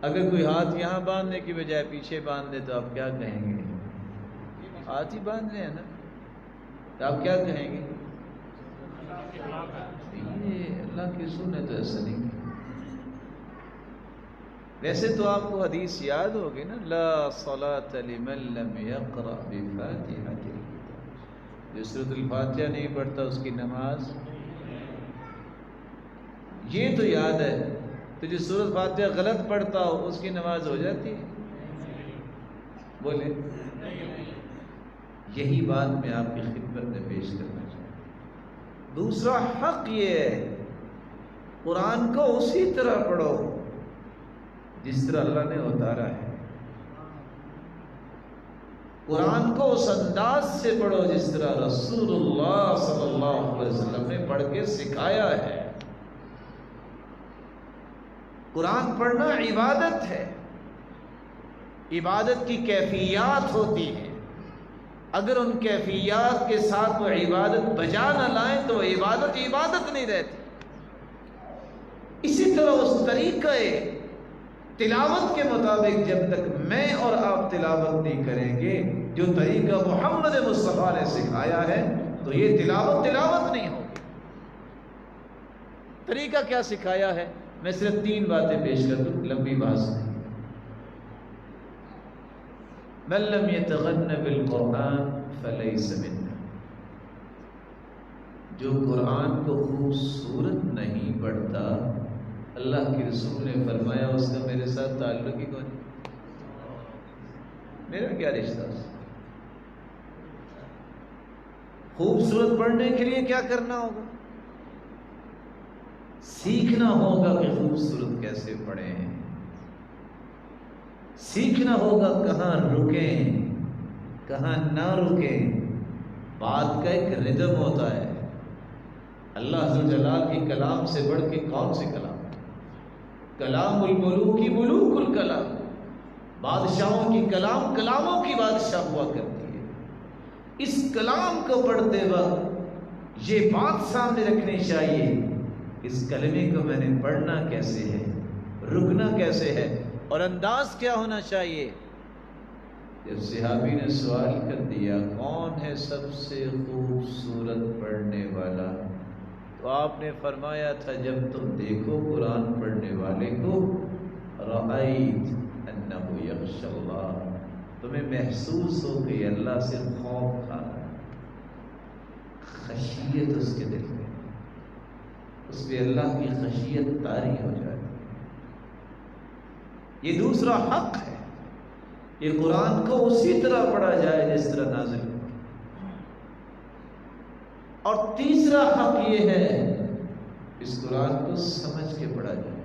اگر کوئی ہاتھ یہاں باندھنے کی بجائے پیچھے باندھ دے تو آپ کیا کہیں گے؟ ہاتھ ہی باندھ رہے ہیں نا، تو آپ کیا کہیں گے؟ یہ اللہ کی رسول نے تو ایسا نہیں کیا۔ ویسے تو آپ کو حدیث یاد ہوگی نا، لا صلاۃ لمن لم یقرأ بفاتحۃ الکتاب، جو سورۃ الفاتحہ نہیں پڑھتا اس کی نماز، یہ تو یاد ہے، تو جو سورۃ فاتحہ غلط پڑھتا ہو اس کی نماز ہو جاتی ہے؟ بولے، یہی بات میں آپ کی خدمت میں پیش کرنا چاہتا ہوں۔ دوسرا حق یہ ہے، قرآن کو اسی طرح پڑھو جس طرح اللہ نے اتارا ہے، قرآن کو اس انداز سے پڑھو جس طرح رسول اللہ صلی اللہ علیہ وسلم نے پڑھ کے سکھایا ہے۔ قرآن پڑھنا عبادت ہے، عبادت کی کیفیات ہوتی ہیں، اگر ان کیفیات کے ساتھ وہ عبادت بجا نہ لائیں تو وہ عبادت نہیں رہتی۔ اسی طرح اس طریقہ تلاوت کے مطابق جب تک میں اور آپ تلاوت نہیں کریں گے جو طریقہ محمد مصطفیٰ نے سکھایا ہے، تو یہ تلاوت نہیں ہوگی۔ طریقہ کیا سکھایا ہے؟ میں صرف 3 باتیں پیش کر دوں، لمبی بحث نہیں۔ من لم يتغن بالقرآن فليس منا، جو قرآن کو خوبصورت نہیں پڑھتا، اللہ کے رسول نے فرمایا اس کا میرے ساتھ تعلق ہی کون، میرا کیا رشتہ؟ خوبصورت پڑھنے کے لیے کیا کرنا ہوگا؟ سیکھنا ہوگا کہ خوبصورت کیسے پڑھیں، سیکھنا ہوگا کہاں رکیں کہاں نہ رکیں۔ بات کا ایک ردم ہوتا ہے، اللہ ذو جلال کی کلام سے بڑھ کے کون سی کلام؟ کلام الملوک کی ملوک الکلام، بادشاہوں کی کلام کلاموں کی بادشاہ ہوا کرتی ہے۔ اس کلام کو پڑھتے وقت یہ بات سامنے رکھنی چاہیے، اس کلمے کو میں نے پڑھنا کیسے ہے، رکنا کیسے ہے، اور انداز کیا ہونا چاہیے۔ جب صحابی نے سوال کر دیا کون ہے سب سے خوبصورت پڑھنے والا، تو آپ نے فرمایا تھا جب تم دیکھو قرآن پڑھنے والے کو، رأیت انہ یخشی اللہ، تمہیں محسوس ہو کہ اللہ سے خوف کھا رہا ہے، خشیت اس کے دل میں، اس پہ اللہ کی خشیت طاری ہو جاتی ہے۔ یہ دوسرا حق ہے، یہ قرآن کو اسی طرح پڑھا جائے جس طرح نازل ہوا۔ اور تیسرا حق یہ ہے اس قرآن کو سمجھ کے پڑھا جائے۔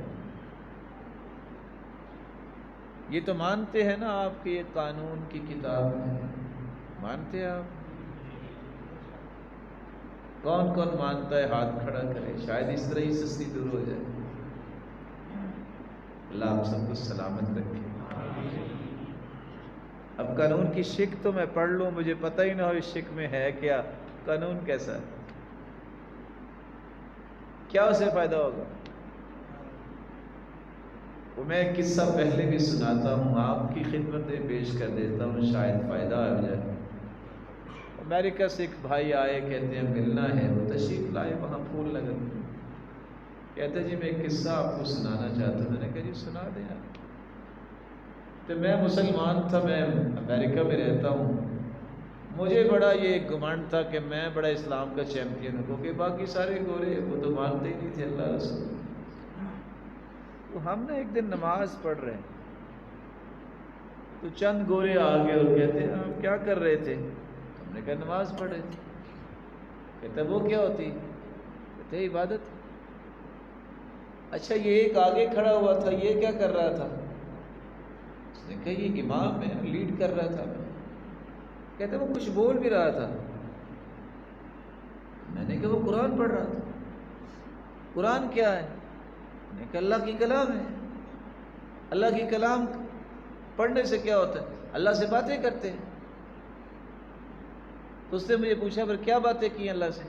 یہ تو مانتے ہیں نا آپ کہ یہ قانون کی کتاب ہے، مانتے ہیں آپ؟ کون کون مانتا ہے ہاتھ کھڑا کرے، شاید اس طرح ہی سستی دور ہو جائے۔ اللہ آپ سب کو سلامت رکھے۔ اب قانون کی شک تو میں پڑھ لوں، مجھے پتہ ہی نہ ہو اس شک میں ہے کیا، قانون کیسا ہے، کیا اسے فائدہ ہوگا؟ وہ میں ایک قصہ پہلے بھی سناتا ہوں، آپ کی خدمت میں پیش کر دیتا ہوں، شاید فائدہ آ جائے۔ امریکہ سے ایک بھائی آئے، کہتے ہیں ملنا ہے، وہ تشریف لائے، وہاں پھول لگا، کہتے جی میں ایک قصہ آپ کو سنانا چاہتا ہوں۔ میں نے کہا جی سنا دیں آپ۔ تو میں مسلمان تھا، میں امریکہ میں رہتا ہوں، مجھے بڑا یہ گمانڈ تھا کہ میں بڑا اسلام کا چیمپئن ہوں، کیونکہ باقی سارے گورے وہ تو مانتے ہی نہیں تھے اللہ رسول۔ تو ہم نے ایک دن نماز پڑھ رہے ہیں تو چند گورے آگے اور کہتے ہیں آپ کیا کر رہے تھے؟ ہم نے کہا نماز پڑھ رہے تھے۔ کہتے وہ کیا ہوتی؟ کہتے عبادت۔ اچھا یہ ایک آگے کھڑا ہوا تھا، یہ کیا کر رہا تھا؟ اس نے کہا یہ امام ہے، لیڈ کر رہا تھا۔ کہتے وہ کچھ بول بھی رہا تھا۔ میں نے کہا وہ قرآن پڑھ رہا تھا۔ قرآن کیا ہے؟ میں نے کہا اللہ کی کلام ہے۔ اللہ کی کلام پڑھنے سے کیا ہوتا ہے؟ اللہ سے باتیں کرتے ہیں۔ تو اس نے مجھے پوچھا پھر کیا باتیں کی اللہ سے؟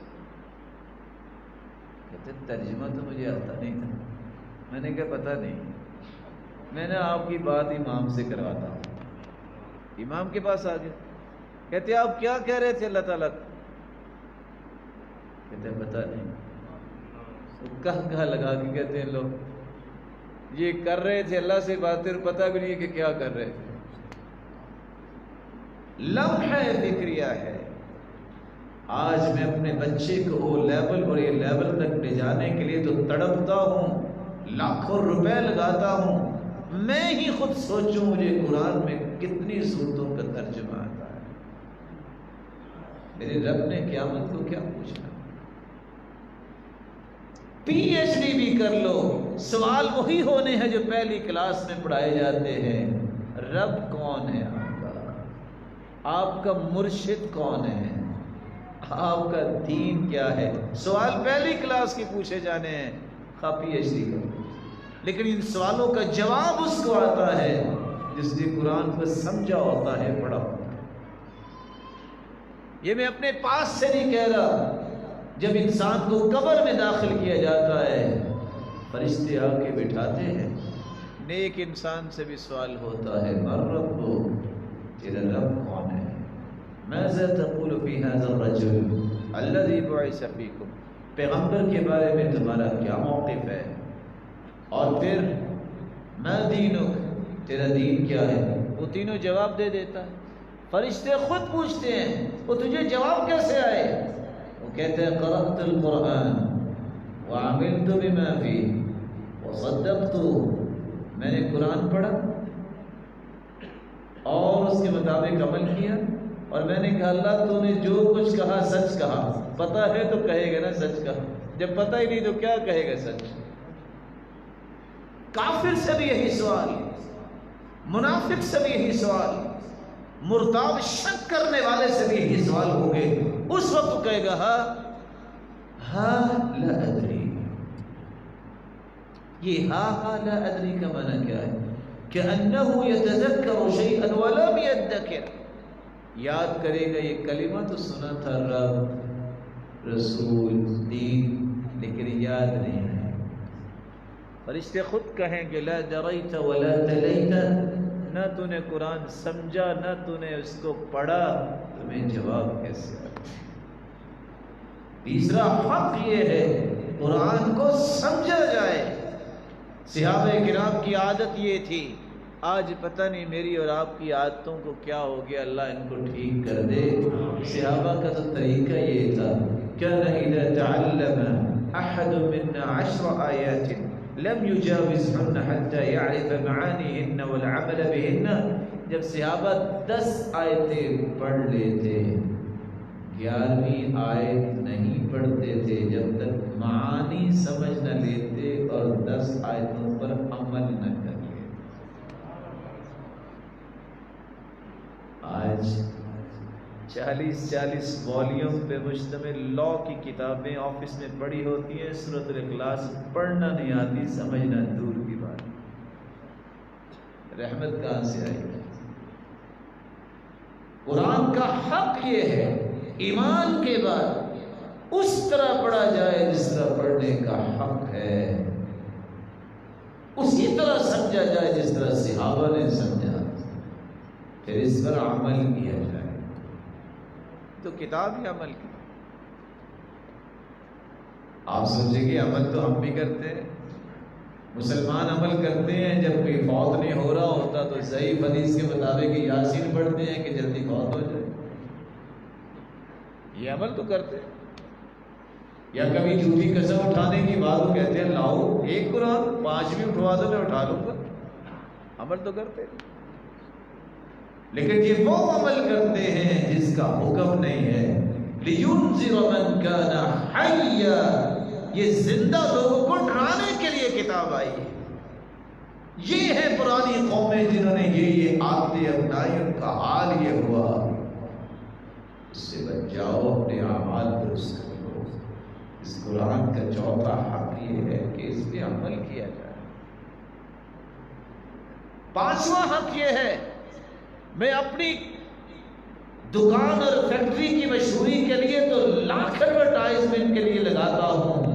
کہتے ترجمہ تو مجھے آتا نہیں تھا۔ میں نے کہا پتہ نہیں، میں نے آپ کی بات امام سے کرواتا ہوں۔ امام کے پاس آ گئے، کہتے آپ کیا کہہ رہے تھے اللہ تعالیٰ کو؟ کہتے پتہ نہیں۔ کہا لگا کے کہتے ہیں لوگ یہ کر رہے تھے اللہ سے باتیں، پتہ بھی نہیں کہ کیا کر رہے تھے. لمحہ فکریہ ہے. آج میں اپنے بچے کو وہ لیول اور یہ لیول تک لے جانے کے لیے تو تڑپتا ہوں، لاکھوں روپے لگاتا ہوں. میں ہی خود سوچوں مجھے قرآن میں کتنی صورتوں کا ترجمہ آتا ہے. میرے رب نے قیامت کو کیا پوچھنا. پی ایچ ڈی بھی کر لو، سوال وہی ہونے ہیں جو پہلی کلاس میں پڑھائے جاتے ہیں. رب کون ہے آپ کا؟ آپ کا مرشد کون ہے؟ آپ کا دین کیا ہے؟ سوال پہلی کلاس کے پوچھے جانے ہیں، خواہ پی ایچ ڈی کا. لیکن ان سوالوں کا جواب اس کو آتا ہے جس نے قرآن کو سمجھا ہوتا ہے، پڑھا ہوتا ہے. یہ میں اپنے پاس سے نہیں کہہ رہا. جب انسان کو قبر میں داخل کیا جاتا ہے، فرشتے آ کے بٹھاتے ہیں. نیک انسان سے بھی سوال ہوتا ہے، من رب، تیرا رب کون ہے؟ ماذا تقول فی ھذا الرجل الذی بعث فیکم، پیغمبر کے بارے میں تمہارا کیا موقف ہے؟ اور پھر ما دینک، تیرا دین کیا ہے؟ وہ تینوں جواب دے دیتا ہے. فرشتے خود پوچھتے ہیں، وہ تجھے جواب کیسے آئے؟ وہ کہتے ہیں قرأت القرآن وعملت بما فیہ وصدقت، میں نے قرآن پڑھا اور اس کے مطابق عمل کیا، اور میں نے کہا اللہ تو نے جو کچھ کہا سچ کہا. پتہ ہے تو کہے گا نا سچ کہا، جب پتہ ہی نہیں تو کیا کہے گا سچ. کافر سے بھی یہی سوال، منافق سے بھی یہی سوال، مرتاب شک کرنے والے سے بھی یہی سوال ہوں گے. اس وقت کہے گا ہا لا ادری. یہ ہا لا ادری کا معنی کیا ہے؟ کہ انہو یتذکر شیئا ولم یدکر، یاد کرے گا یہ کلمہ تو سنا تھا، رب، رسول، دین، لیکن یاد نہیں ہے. فرشتے خود کہیں گے لا دریت ولا تلیت، نہ تو نے قرآن سمجھا نہ تو نے اس کو پڑھا، تمہیں جواب کیسے آئے؟ تیسرا حق یہ ہے قرآن کو سمجھا جائے. صحابہ کرام کی عادت یہ تھی. آج پتہ نہیں میری اور آپ کی عادتوں کو کیا ہو گیا، اللہ ان کو ٹھیک کر دے. صحابہ کا تو طریقہ یہ تھا، کان اذا تعلم احد منا 10 آیات لم یجاوزهن حتى يعرف معانیهن والعمل بهن. جب صحابہ 10 آیتیں پڑھ لیتے، 11ویں آیت نہیں پڑھتے تھے جب تک معانی سمجھ نہ لیتے اور 10 آیتوں پر عمل نہ کر لیتے. آج 40 والیوم پہ مشتمل لا کی کتابیں آفس میں پڑھی ہوتی ہیں، سورۃ الاخلاص پڑھنا نہیں آتی، سمجھنا دور کی بات. رحمت کہاں سے آئی؟ قرآن کا حق یہ ہے ایمان کے بعد اس طرح پڑھا جائے جس طرح پڑھنے کا حق ہے، اسی طرح سمجھا جائے جس طرح صحابہ نے سمجھا، پھر اس پر عمل کیا جائے. تو کتاب ہی عمل کی. آپ سمجھیں گے عمل تو ہم بھی کرتے ہیں، مسلمان عمل کرتے ہیں. جب کوئی فوت نہیں ہو رہا ہوتا تو صحیح حدیث کے مطابق یاسین پڑھتے ہیں کہ جلدی فوت ہو جائے. یہ عمل تو کرتے ہیں. یا کبھی جھوٹی قسم اٹھانے کی بات وہ کہتے ہیں لاؤ ایک قرآن 5 بھی اٹھوا دو میں اٹھا لوں گا. عمل تو کرتے ہیں، لیکن یہ وہ عمل کرتے ہیں جس کا حکم نہیں ہے. لِيُنذِرَ مَنْ كَانَ حَيًّا، یہ زندہ لوگوں کو ڈرانے کے لیے کتاب آئی ہے. یہ ہے پرانی قومیں جنہوں نے یہ عادتیں اپنائی، ان کا حال یہ ہوا. اس سے بچ جاؤ، اپنے اعمال درست کرو. اس قرآن کا چوتھا حق یہ ہے کہ اس پہ عمل کیا جائے. 5واں حق یہ ہے میں اپنی دکان اور فیکٹری کی مشہوری کے لیے تو لاکھ ایڈورٹائزمنٹ کے لیے لگاتا ہوں.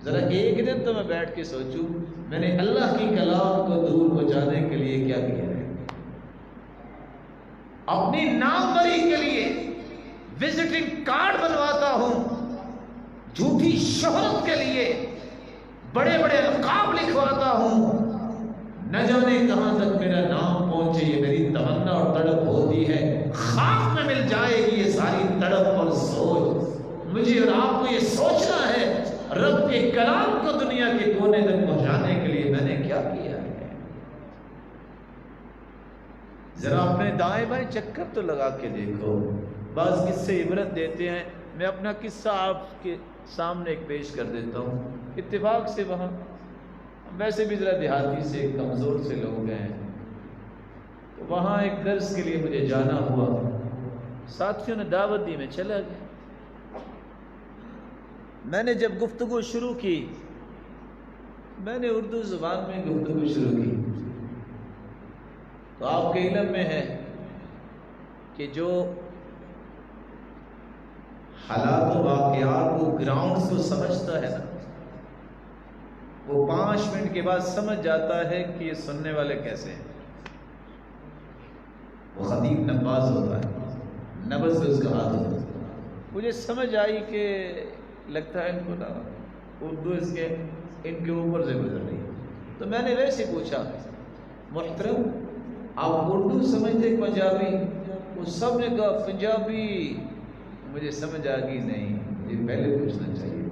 ذرا ایک دن تو میں بیٹھ کے سوچوں میں نے اللہ کی کلام کو دور پہنچانے کے لیے کیا کیا ہے. اپنی ناموری کے لیے وزٹنگ کارڈ بنواتا ہوں، جھوٹی شہرت کے لیے بڑے بڑے القاب لکھواتا ہوں، نہ جانے کہاں تک میرا نام پہنچے، یہ میری تمنا اور تڑپ ہوتی ہے۔ خاک میں مل جائے گی یہ ساری تڑپ اور سوچ۔ مجھے اور آپ کو یہ سوچنا ہے رب کے کلام کو دنیا کے کونے تک پہنچانے کے لیے میں نے کیا کیا ہے۔ ذرا اپنے دائیں بائیں چکر تو لگا کے دیکھو۔ بعض قصے عبرت دیتے ہیں، میں اپنا قصہ آپ کے سامنے ایک پیش کر دیتا ہوں۔ اتفاق سے وہاں ویسے بھی ذرا دیہاتی سے کمزور سے لوگ ہیں، تو وہاں ایک درس کے لیے مجھے جانا ہوا، ساتھیوں نے دعوت دی، میں چلا گیا۔ میں نے جب گفتگو شروع کی، میں نے اردو زبان میں گفتگو شروع کی، تو آپ کے علم میں ہے کہ جو حالات و واقعات کو گراؤنڈ کو سمجھتا ہے نا، وہ 5 منٹ کے بعد سمجھ جاتا ہے کہ یہ سننے والے کیسے ہیں۔ وہ خطیب نباز ہوتا ہے، نبز سے اس کا ہاتھ ہوتا ہے۔ مجھے سمجھ آئی کہ لگتا ہے ان کو نا اردو ان کے اوپر سے گزر رہی ہے، تو میں نے ویسے پوچھا، محترم آپ اردو سمجھتے پنجابی؟ وہ سب نے کہا پنجابی۔ مجھے سمجھ آ گئی نہیں، مجھے پہلے پوچھنا چاہیے،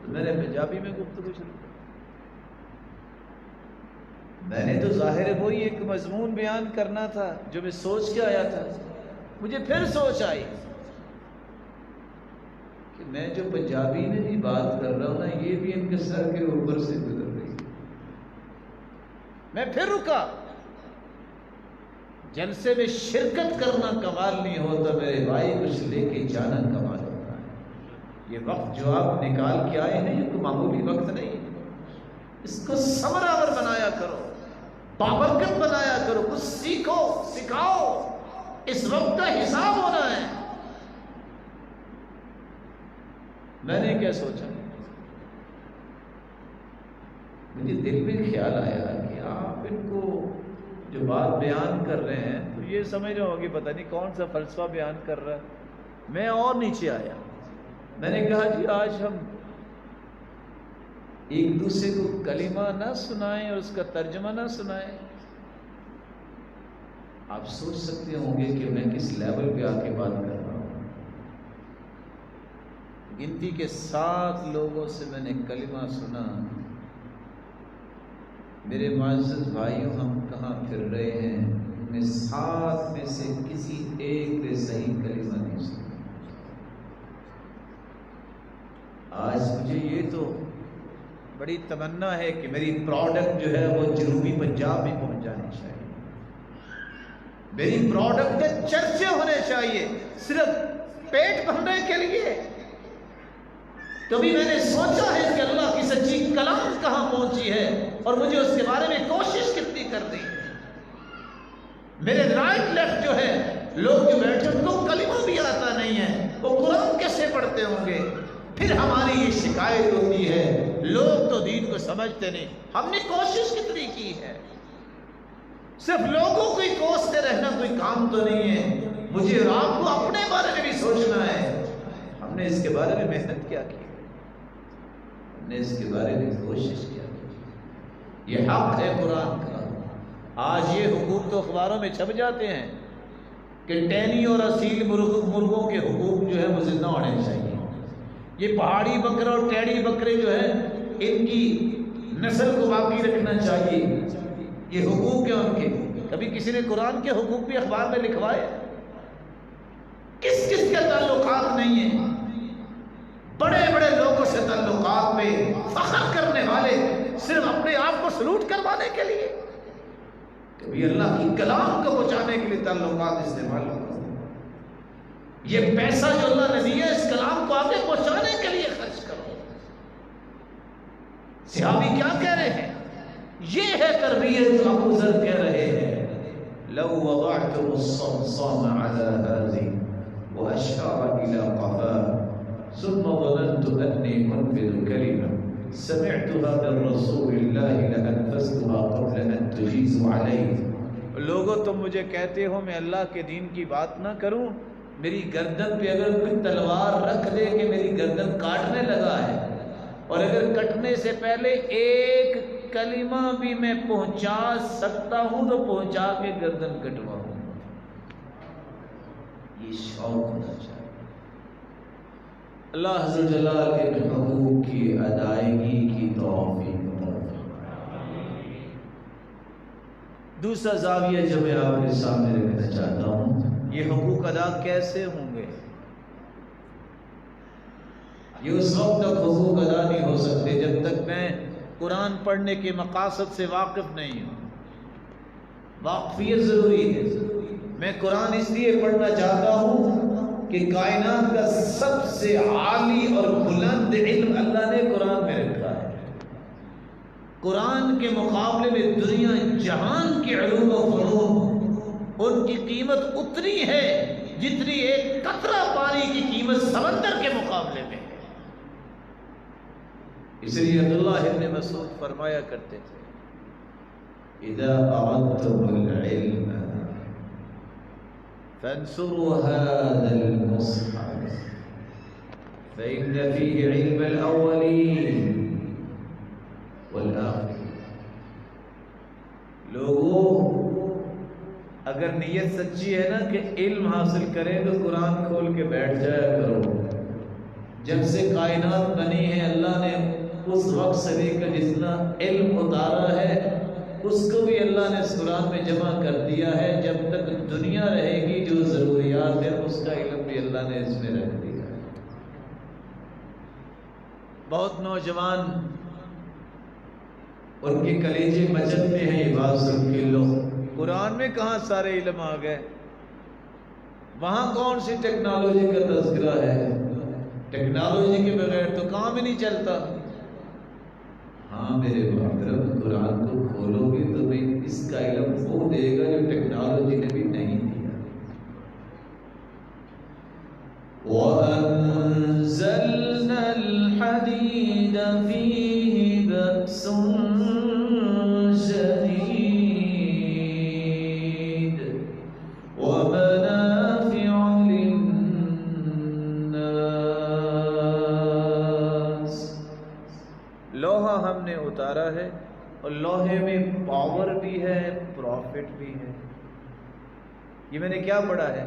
تو میں نے پنجابی میں گفتگو شروع کی۔ میں نے تو ظاہر ہے وہی ایک مضمون بیان کرنا تھا جو میں سوچ کے آیا تھا۔ مجھے پھر سوچ آئی کہ میں جو پنجابی میں بھی بات کر رہا ہوں نا، یہ بھی ان کے سر کے اوپر سے گزر رہی ہے۔ میں پھر رکا۔ جلسے میں شرکت کرنا کمال نہیں ہوتا میرے بھائی، کچھ لے کے جانا کمال ہوتا ہے۔ یہ وقت جو آپ نکال کے آئے ہیں یہ کوئی معمولی وقت نہیں ہے، اس کو ثمرآور بنایا کرو، بابرکت بنایا کرو، کچھ سیکھو، سکھاؤ۔ اس وقت کا حساب ہونا ہے۔ میں نے کیا سوچا، مجھے دل میں خیال آیا کہ آپ ان کو جو بات بیان کر رہے ہیں تو یہ سمجھ رہے ہو کہ پتہ نہیں کون سا فلسفہ بیان کر رہا ہے۔ میں اور نیچے آیا، میں نے کہا جی آج ہم ایک دوسرے کو کلمہ نہ سنائیں اور اس کا ترجمہ نہ سنائیں۔ آپ سوچ سکتے ہوں گے کہ میں کس لیول پہ آ کے بات کر رہا ہوں۔ گنتی کے 7 لوگوں سے میں نے کلمہ سنا۔ میرے معزز بھائیوں، ہم کہاں پھر رہے ہیں؟ میں 7 میں سے کسی ایک نے صحیح کلمہ نہیں سنا۔ آج مجھے یہ تو بڑی تمنا ہے کہ میری پروڈکٹ جو ہے وہ جنوبی پنجاب میں پہنچ جانی چاہیے، میری پروڈکٹ کے چرچے ہونے چاہیے، صرف پیٹ بھرنے کے لیے۔ کبھی میں نے سوچا ہے کہ اللہ کی سچی کلام کہاں پہنچی ہے اور مجھے اس کے بارے میں کوشش کتنی کرنی ہے۔ میرے رائٹ لیفٹ جو ہے لوگ جو بیٹھے ان کو کلمہ بھی آتا نہیں ہے، وہ قرآن کیسے پڑھتے ہوں گے؟ پھر ہماری یہ شکایت ہوتی ہے لوگ تو دین کو سمجھتے نہیں۔ ہم نے کوشش کتنی کی ہے؟ صرف لوگوں کو ہی کوستے رہنا کوئی کام تو نہیں ہے۔ مجھے اور آپ کو اپنے بارے میں بھی سوچنا ہے، ہم نے اس کے بارے میں محنت کیا کی، ہم نے اس کے بارے میں کوشش کیا کی۔ یہ حق ہے قرآن کا۔ آج یہ حقوق تو اخباروں میں چھپ جاتے ہیں کہ ٹینی اور اصیل مرغوں کے حقوق جو ہے وہ زندہ ہونے چاہیے، یہ پہاڑی بکرا اور ٹیڑی بکرے جو ہیں ان کی نسل کو باقی رکھنا چاہیے، یہ حقوق ہیں ان کے۔ کبھی کسی نے قرآن کے حقوق بھی اخبار میں لکھوائے؟ کس کس کے تعلقات نہیں ہیں؟ بڑے بڑے لوگوں سے تعلقات میں فخر کرنے والے صرف اپنے آپ کو سلوٹ کروانے کے لیے، کبھی اللہ کی کلام کو بچانے کے لیے تعلقات استعمال ہوتے ہیں۔ یہ پیسہ جو اللہ نے دیا اس کلام کو آگے پہنچانے کے لیے خرچ کرو۔ صحابی کیا کہہ رہے ہیں؟ یہ ہے تربیت جو ابو ذر کہہ رہے ہیں، لو وضعتم الصمصام على هذه واشار الى قفاه ثم ظننت اني انفذ كلمه سمعتها من رسول الله لانفذتها قبل ان تجيزوا عليه۔ لوگوں تم مجھے کہتے ہو میں اللہ کے دین کی بات نہ کروں، میری گردن پہ اگر کوئی تلوار رکھ دے کہ میری گردن کاٹنے لگا ہے اور اگر کٹنے سے پہلے ایک کلمہ بھی میں پہنچا سکتا ہوں تو پہنچا کے گردن کٹواؤں. یہ شوق ہونا چاہیے. اللہ عز و جلال کے حقوق کی ادائیگی کی توفیق عطا فرمائے. دوسرا زاویہ جو میں آپ کے سامنے رکھنا چاہتا ہوں، یہ حقوق ادا کیسے ہوں گے؟ یہ اس وقت تک حقوق ادا نہیں ہو سکتے جب تک میں قرآن پڑھنے کے مقاصد سے واقف نہیں ہوں. واقفیت ضروری ہے. میں قرآن اس لیے پڑھنا چاہتا ہوں کہ کائنات کا سب سے عالی اور بلند علم اللہ نے قرآن میں رکھا ہے. قرآن کے مقابلے میں دنیا جہان کے علوم و فنون ان کی قیمت اتنی ہے جتنی ایک قطرہ پانی کی قیمت سمندر کے مقابلے میں ہے. اس لیے عبداللہ ابن مسعود فرمایا کرتے تھے، اذا اردتم العلم فانصروا هذا المصحف فإن فيه علم الأولين والآخرين. لوگوں اگر نیت سچی ہے نا کہ علم حاصل کریں تو قرآن کھول کے بیٹھ جایا کرو. جب سے کائنات بنی ہے اللہ نے اس وقت سے لے کر جتنا علم اتارا ہے اس کو بھی اللہ نے اس قرآن میں جمع کر دیا ہے. جب تک دنیا رہے گی جو ضروریات ہیں اس کا علم بھی اللہ نے اس میں رکھ دیا ہے. بہت نوجوان ان کے کلیجے مچلتے ہیں یہ بات سن کے، لو قرآن میں کہاں سارے علم آ گئے، وہاں کون سی ٹیکنالوجی کا تذکرہ ہے، ٹیکنالوجی کے بغیر تو کام ہی نہیں چلتا. ہاں میرے محترم، قرآن کو کھولو گے تو بھائی اس کا علم وہ دے گا جو ٹیکنالوجی نے بھی نہیں دیا. وَأَنزَلْنَا الْحَدِيدَ فِيهِ بَأْسٌ شَدِيدٌ وَمَنَافِعُ لِلنَّاسِ. لوہا ہم نے اتارا ہے اور لوہے میں پاور بھی ہے، پروفٹ بھی ہے. یہ میں نے کیا پڑھا ہے؟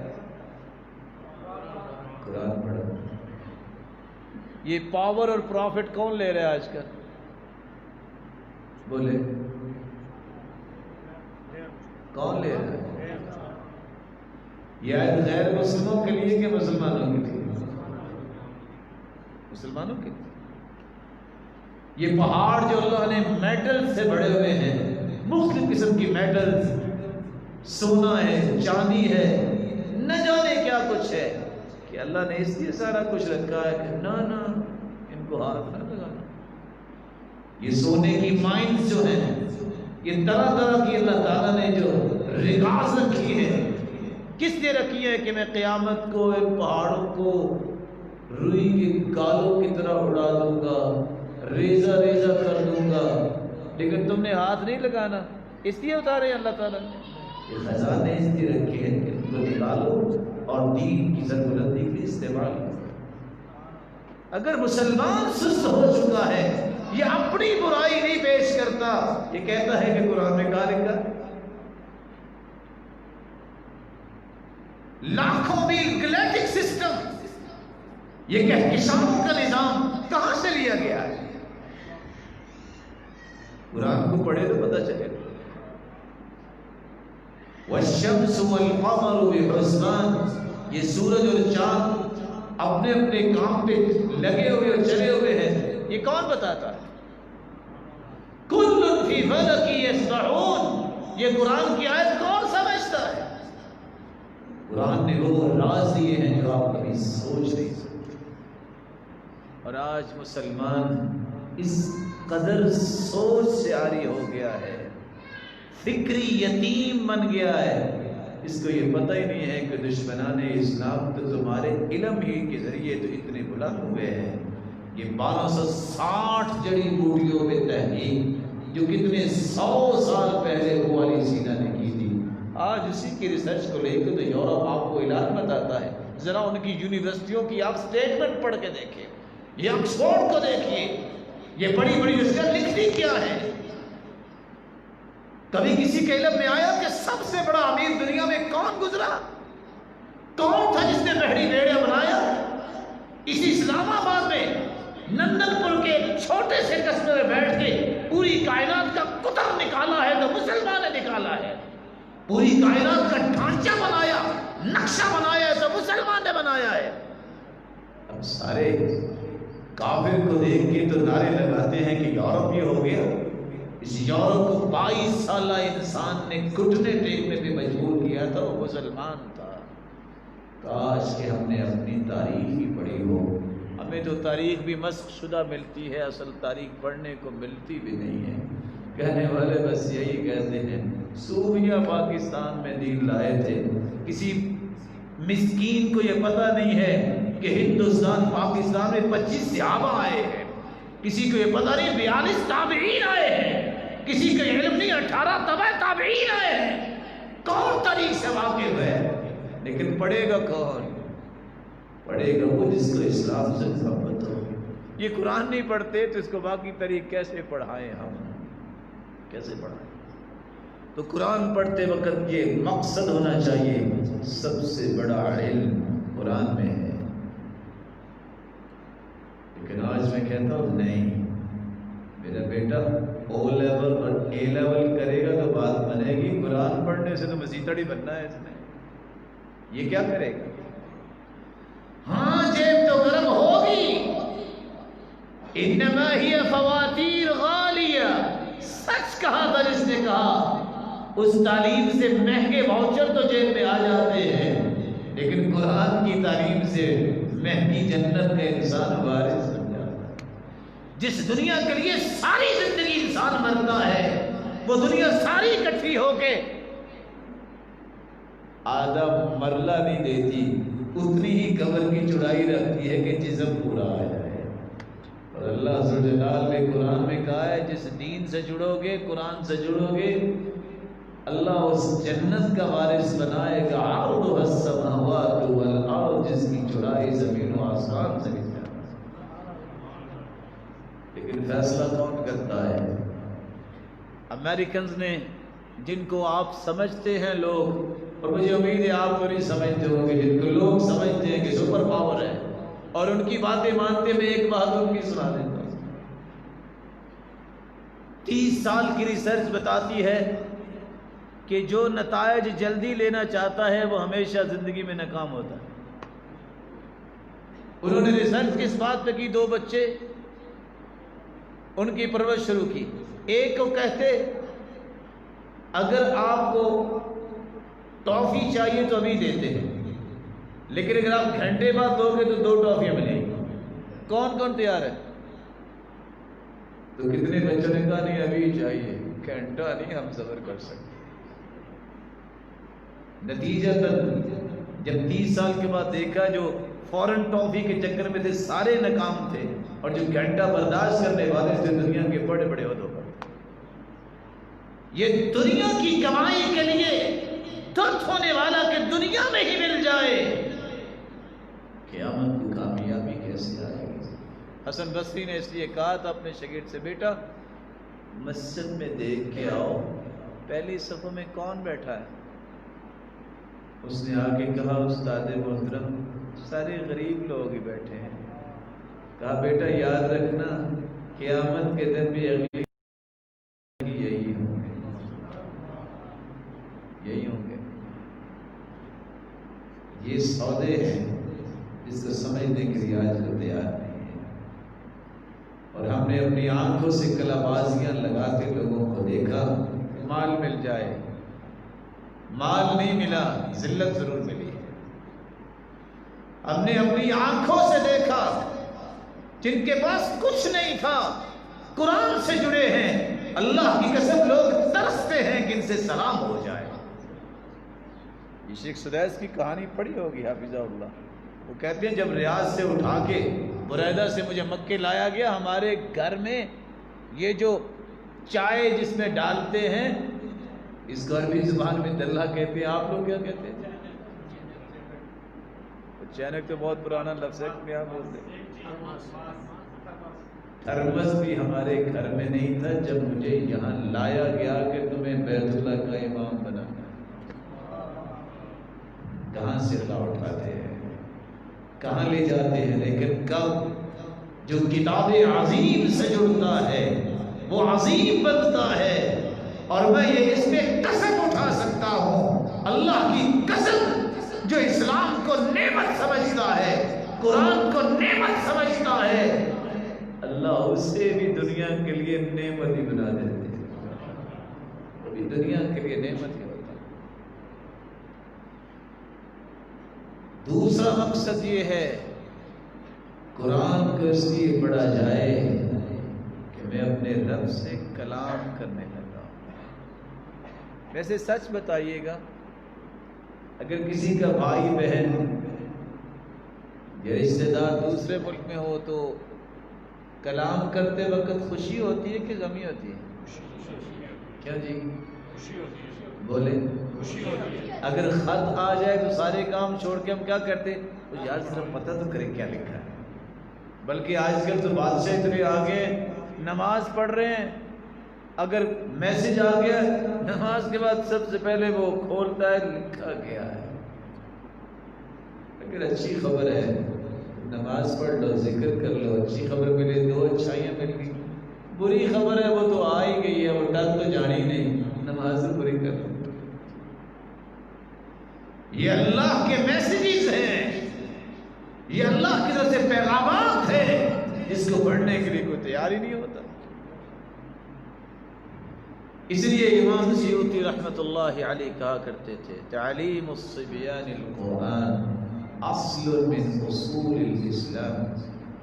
قرآن پڑھا. یہ پاور اور پروفٹ کون لے رہا ہے آج کل؟ بولے کون لے رہا ہے؟ یہ آیت غیر مسلموں کے لیے کہ مسلمانوں کے لیے؟ مسلمانوں کے لیے. یہ پہاڑ جو اللہ نے میٹل سے بڑے ہوئے ہیں، مختلف قسم کی میٹل، سونا ہے، چاندی ہے، نہ جانے کیا کچھ ہے، کہ اللہ نے اس لیے سارا کچھ رکھا ہے کہ نہ ان کو ہاتھ نہ لگانا. یہ سونے کی مائنز جو ہیں، یہ طرح طرح کی اللہ تعالیٰ نے جو ریکارڈ رکھی ہے، کس لیے رکھی ہے کہ میں قیامت کو ان پہاڑوں کو روئی کے گالوں کی طرح اڑا دوں گا، ریزہ ریزہ کر دوں گا، لیکن تم نے ہاتھ نہیں لگانا. اس لیے اتارے اللہ تعالیٰ نے یہ خزانے اس لیے رکھے ہیں کہ ان کو نکالو اور دین کی سربلندی کے لیے استعمال کرو. اگر مسلمان سست ہو چکا ہے، یہ اپنی برائی نہیں پیش کرتا، یہ کہتا ہے کہ قرآن میں کہا لکھا. لاکھوں میل گلیٹک سسٹم، یہ کہکشاؤں کا نظام کہاں سے لیا گیا ہے؟ قرآن کو پڑھے تو پتہ چلے. والشمس والقمر بحسبان، یہ سورج اور چاند اپنے اپنے کام پہ لگے ہوئے اور چلے ہوئے ہیں. یہ کون بتاتا ہے؟ کل فی فلک یسبحون، یہ قرآن کی آیت کون سمجھتا ہے؟ قرآن نے وہ راز دیے ہیں جو آپ کبھی سوچ نہیں سکتے. اور آج مسلمان اس قدر سوچ سے عاری ہو گیا ہے، فکری یتیم بن گیا ہے، اس کو یہ پتہ ہی نہیں ہے کہ دشمنان اسلام تو تمہارے علم ہی کے ذریعے تو اتنے بلند ہوئے ہیں. یہ 1260 جڑی بوٹیوں میں تحقیق جو کتنے 100 سال پہلے وہ علی سینا نے کی تھی، آج اسی کی ریسرچ کو لے کے تو یورپ آپ کو علاج بتاتا ہے. ذرا ان کی یونیورسٹیوں کی آپ سٹیٹمنٹ پڑھ کے دیکھیں، یہ آکسفورڈ کو دیکھیے، یہ بڑی بڑی نسخیں لکھنی کیا ہے؟ کبھی کسی کے علم میں آیا کہ سب سے بڑا امیر دنیا میں کون گزرا؟ کون تھا جس نے بحری بیڑیا بنایا؟ اسی اسلام آباد میں نندن پور کے چھوٹے سے قصبے میں بیٹھ کے پوری کائنات کا قطر نکالا ہے تو مسلمان نے نکالا ہے. پوری کائنات کا ڈھانچہ بنایا، نقشہ بنایا ہے تو مسلمان نے بنایا ہے. اب سارے کافر کو دیکھ کے تو نعرے لگاتے ہیں کہ یورپ یہ ہو گیا. اس یورپ کو 22 سالہ انسان نے گھٹنے ٹیکنے پہ مجبور کیا تھا، وہ مسلمان تھا. کاش کہ ہم نے اپنی تاریخ ہی پڑھی ہو. ہمیں تو تاریخ بھی مسخ شدہ ملتی ہے، اصل تاریخ پڑھنے کو ملتی بھی نہیں ہے. کہنے والے بس یہی کہتے ہیں صوفیہ پاکستان میں دین لائے تھے. کسی مسکین کو یہ پتہ نہیں ہے کہ ہندوستان پاکستان میں 25 صحابہ آئے ہیں. کسی کو یہ پتہ نہیں 42 تابعین آئے ہیں. کسی کو علم نہیں 18 تبع تابعین آئے ہیں. کون تاریخ سے واقف ہے؟ لیکن پڑھے گا کون؟ پڑھے گا وہ جس کو اسلام سے محبت ہو. یہ قرآن نہیں پڑھتے تو اس کو باقی طریق کیسے پڑھائیں؟ ہم کیسے پڑھائیں؟ تو قرآن پڑھتے وقت یہ مقصد ہونا چاہیے سب سے بڑا علم قرآن میں ہے. لیکن آج میں کہتا ہوں نہیں، میرا بیٹا او لیول اور اے لیول کرے گا تو بات بنے گی. قرآن پڑھنے سے تو مسیحی بننا ہے اس نے. یہ کیا کرے گا؟ ہاں جیب تو گرم ہوگی. انما ہی فواتیر غالیہ، سچ کہا تھا جس نے کہا. اس تعلیم سے مہنگے واؤچر تو جیب میں آ جاتے ہیں، لیکن قرآن کی تعلیم سے مہنگی جنت کا انسان وارث بن جاتا ہے. جس دنیا کے لیے ساری زندگی انسان مرتا ہے، وہ دنیا ساری اکٹھی ہو کے آدھا مرلہ نہیں دیتی، اتنی ہی قبر کی چڑائی رکھتی ہے کہ جسم پورا آ جائے. اور اللہ ذوالجلال نے قرآن میں کہا ہے جس دین سے جڑو گے، قرآن سے جڑو گے، اللہ اس جنت کا وارث بنائے گا. عرضها السماوات والارض، جس کی چڑائی زمین و آسمان سے بھی زیادہ. لیکن فیصلہ کون کرتا ہے؟ امریکنز نے، جن کو آپ سمجھتے ہیں لوگ، اور مجھے امید ہے آپ کو نہیں سمجھتے ہوں گے، جن کو لوگ سمجھتے ہیں کہ سپر پاور ہے اور ان کی باتیں مانتے. میں ایک بات ان کی سنا دیتا ہوں. 30 سال کی ریسرچ بتاتی ہے کہ جو نتائج جلدی لینا چاہتا ہے وہ ہمیشہ زندگی میں ناکام ہوتا ہے. انہوں نے ریسرچ کس بات پہ کی؟ 2 بچے، ان کی پرورش شروع کی. ایک کو کہتے اگر آپ کو ٹافی چاہیے تو ابھی دیتے ہیں، لیکن اگر آپ گھنٹے بعد دو گے تو 2 ٹافیاں ملیں گی. کون کون تیار ہے؟ تو کتنے بچوں نے کہا نہیں ابھی چاہیے، گھنٹہ نہیں ہم صبر کر سکتے. نتیجہ جب 30 سال کے بعد دیکھا جو فوراً ٹافی کے چکر میں تھے سارے ناکام تھے، اور جو گھنٹہ برداشت کرنے والے تھے دنیا کے بڑے بڑے عہدوں پر. یہ دنیا کی کمائی کے لیے درد ہونے والا کہ دنیا میں ہی مل جائے، قیامت کو کامیابی کیسے آئے گی؟ حسن بصری نے اس لیے کہا تھا اپنے شاگرد سے، بیٹا مسجد میں دیکھ کے آؤ پہلی صفوں میں کون بیٹھا ہے. اس نے آ کے کہا استاد محترم سارے غریب لوگ ہی بیٹھے ہیں. کہا بیٹا یاد رکھنا قیامت کے دن بھی اگلی یہی ہوں گے، یہی ہوں گے. یہ سودے ہیں جس کو سمجھنے کے لیے آج کو تیار نہیں ہے. اور ہم نے اپنی آنکھوں سے کلا بازیاں لگاتے لوگوں کو دیکھا. مال مل جائے، مال نہیں ملا، ذلت ضرور ملی ہے. ہم نے اپنی آنکھوں سے دیکھا جن کے پاس کچھ نہیں تھا، قرآن سے جڑے ہیں، اللہ کی قسم لوگ ترستے ہیں کہ ان سے سلام ہو جائے. یہ شیخ سدیس کی کہانی پڑھی ہوگی حافظہ اللہ. وہ کہتے ہیں جب ریاض سے اٹھا کے بریدہ سے مجھے مکے لایا گیا، ہمارے گھر میں یہ جو چائے جس میں ڈالتے ہیں اس کو عربی زبان میں دلہ کہتے ہیں. آپ لوگ کیا کہتے ہیں؟ چینک تو بہت پرانا لفظ ہے، کیا بولتے ہیں؟ تھرمس بھی ہمارے گھر میں نہیں تھا جب مجھے یہاں لایا گیا کہ تمہیں بیت اللہ کا امام بنانا ہے۔ کہاں سے اٹھاتے ہیں، کہاں لے جاتے ہیں، لیکن کب جو کتاب عظیم سے جڑتا ہے وہ عظیم بنتا ہے۔ اور میں یہ اس پہ قسم اٹھا سکتا ہوں، اللہ کی قسم، جو اسلام کو نعمت سمجھتا ہے، قرآن کو نعمت سمجھتا ہے، اللہ اسے بھی دنیا کے لیے نعمت ہی بنا دیتے ہیں، وہ بھی دنیا کے لیے نعمت ہی ہوتا ہے۔ دوسرا مقصد یہ ہے قرآن کو اس لیے پڑھا جائے کہ میں اپنے رب سے کلام کرنے لگا ہوں۔ ویسے سچ بتائیے گا، اگر کسی کا بھائی بہن یا رشتہ دار دوسرے ملک میں ہو تو کلام کرتے وقت خوشی ہوتی ہے کہ غمی ہوتی ہے؟ کیا جی؟ خوشی ہوتی ہے۔ بولے خوشی ہوتی ہے۔ اگر خط آ جائے تو سارے کام چھوڑ کے ہم کیا کرتے؟ تو یار صرف پتہ تو کریں کیا لکھا ہے۔ بلکہ آج کل تو بادشاہ اتنے آگے نماز پڑھ رہے ہیں، اگر میسج آ گیا نماز کے بعد سب سے پہلے وہ کھولتا ہے لکھا گیا ہے۔ اگر اچھی خبر ہے نماز پڑھ لو، ذکر کر لو، اچھی خبر ملے، دو اچھائیاں مل گئی۔ بری خبر ہے وہ تو آ ہی گئی ہے، وہ ڈر تو جانی نہیں، نماز پوری کر لو۔ یہ اللہ کے میسیجز ہیں، یہ اللہ کی طرف سے پیغامات ہیں، جس کو پڑھنے کے لیے کوئی تیار ہی نہیں ہوتا۔ اس لیے امام سیوطی رحمۃ اللہ علیہ کہا کرتے تھے، تعلیم الصبیان القرآن اصل من اصول الاسلام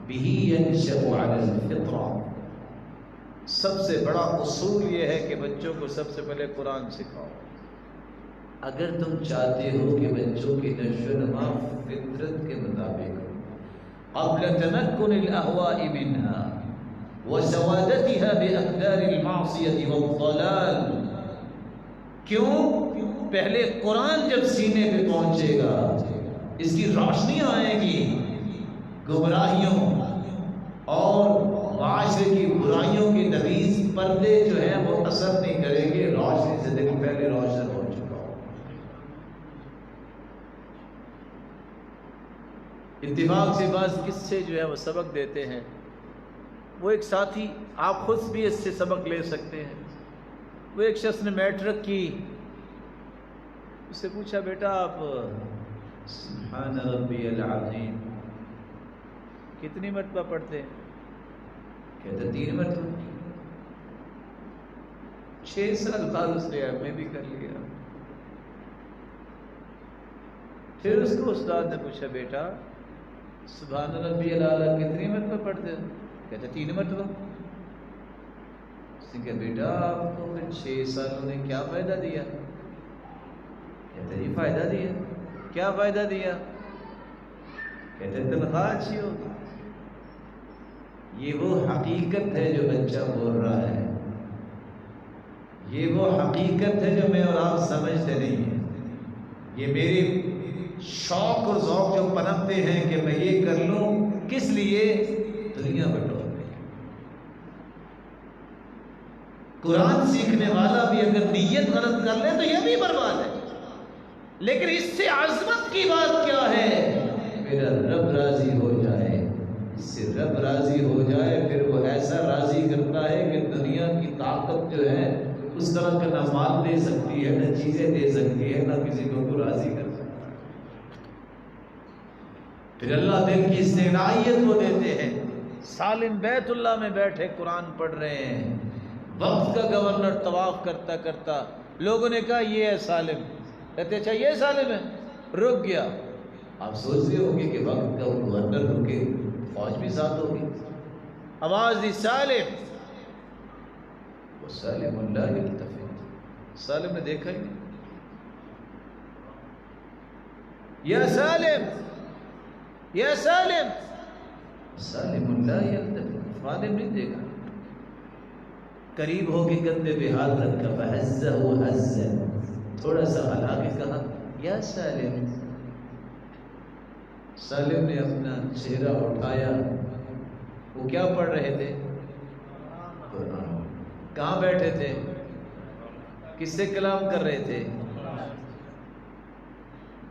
به ينشأ على الفطرہ۔ سب سے بڑا اصول یہ ہے کہ بچوں کو سب سے پہلے قرآن سکھاؤ۔ اگر تم چاہتے ہو کہ بچوں کی نشو و نما فطرت کے مطابق قبل تمکن الاہواء منها وسوادتها باقدار المعصیة والضلال، کیوں؟ پہلے قرآن جب سینے پہ پہنچے گا، اس کی روشنیاں آئیں گی، گمراہیوں اور معاشرے کی برائیوں کی نویز پردے جو ہیں وہ اثر نہیں کریں گے، روشنی سے دیکھو پہلے روشن ہو چکا ہو۔ اتفاق سے بعض قصے جو ہے وہ سبق دیتے ہیں۔ وہ ایک ساتھی، آپ خود بھی اس سے سبق لے سکتے ہیں، وہ ایک شخص نے میٹرک کی، اس سے پوچھا بیٹا آپ سبحان ربی العظیم کتنی مرتبہ پڑھتے ہیں؟ کہتے 3 مرتبہ۔ 6 سال بعد اس نے ایم اے بھی کر لیا۔ پھر اس کو استاد نے پوچھا بیٹا سبحان ربی الاعلیٰ کتنی مرتبہ پڑھتے ہیں؟ کہتے 3 مرتبہ۔ اس نے کہا بیٹا آپ کو پھر 6 سالوں نے کیا فائدہ دیا؟ کہتے یہ فائدہ دیا۔ کیا فائدہ دیا؟ کہتے تنخواہ اچھی ہوگی۔ یہ وہ حقیقت ہے جو بچہ بول رہا ہے، یہ وہ حقیقت ہے جو میں اور آپ سمجھتے نہیں ہیں۔ یہ میری شوق اور ذوق جو پنپتے ہیں کہ میں یہ کر لوں، کس لیے؟ دنیا بٹورنے۔ قرآن سیکھنے والا بھی اگر نیت غلط کر لے تو یہ بھی برباد ہے۔ لیکن اس سے عظمت کی بات کیا ہے؟ میرا رب راضی ہو جائے، اس سے رب راضی ہو جائے، پھر وہ ایسا راضی کرتا ہے کہ دنیا کی طاقت جو ہے اس طرح کا نہ مال دے سکتی ہے، نہ چیزیں دے سکتی ہے، نہ کسی کو راضی کر سکتا ہے۔ پھر اللہ دل کی استغنائیت کو دیتے ہیں۔ سالم بیت اللہ میں بیٹھے قرآن پڑھ رہے ہیں، وقت کا گورنر طواف کرتا کرتا لوگوں نے کہا یہ ہے سالم، کہتے اچھا یہ سالم ہے، رک گیا۔ آپ سوچ رہے ہوں گے کہ وقت کا گورنر رکے، فوج بھی ساتھ ہوگی، آواز دی سالم، وہ سالم اللہ التفت، سالم نے دیکھا ہی نہیں، یا سالم یا سالم، سالم اللہ التفت، سالم نہیں دیکھا، قریب ہو کے کندھے پہ ہاتھ رکھا، فہزہ حزا، تھوڑا سا ہلا کے کہا یا سالم۔ سالم نے اپنا چہرہ اٹھایا، وہ کیا پڑھ رہے تھے؟ قرآن. کہاں بیٹھے تھے؟ کس سے کلام کر رہے تھے؟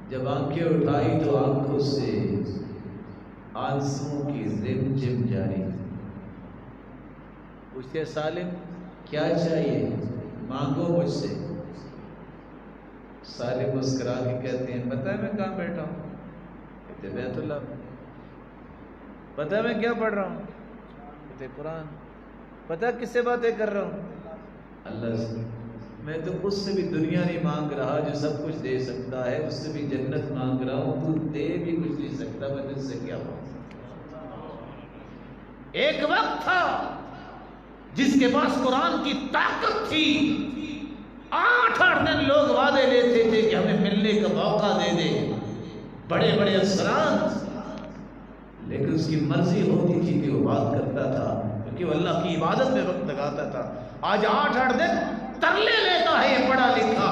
جب آنکھیں اٹھائی تو آنکھوں سے آنسوں کی رم جم جاری. پوچھتے سالم کیا چاہیے؟ مانگو مجھ سے. سالم مسکرا کے کہتے ہیں پتہ ہے میں کہاں بیٹھا ہوں؟ کہتے بیت اللہ میں. پتہ ہے میں کیا پڑھ رہا ہوں؟ کہتے قرآن. پتہ ہے کس سے باتیں کر رہا ہوں؟ اللہ سے. میں تو اس سے بھی دنیا نہیں مانگ رہا جو سب کچھ دے سکتا ہے، اس سے بھی جنت مانگ رہا ہوں، تو دے بھی کچھ نہیں سکتا، میں تجھ سے کیا مانگ سکتا. ایک وقت تھا جس کے پاس قرآن کی طاقت تھی، 8 دن لوگ وعدے لیتے تھے کہ ہمیں ملنے کا موقع دے دے، بڑے بڑے افسران، لیکن اس کی مرضی ہوتی تھی کہ وہ بات کرتا تھا، کیونکہ وہ اللہ کی عبادت میں وقت لگاتا تھا. آج 8 دن ترلے لیتا ہے یہ پڑھا لکھا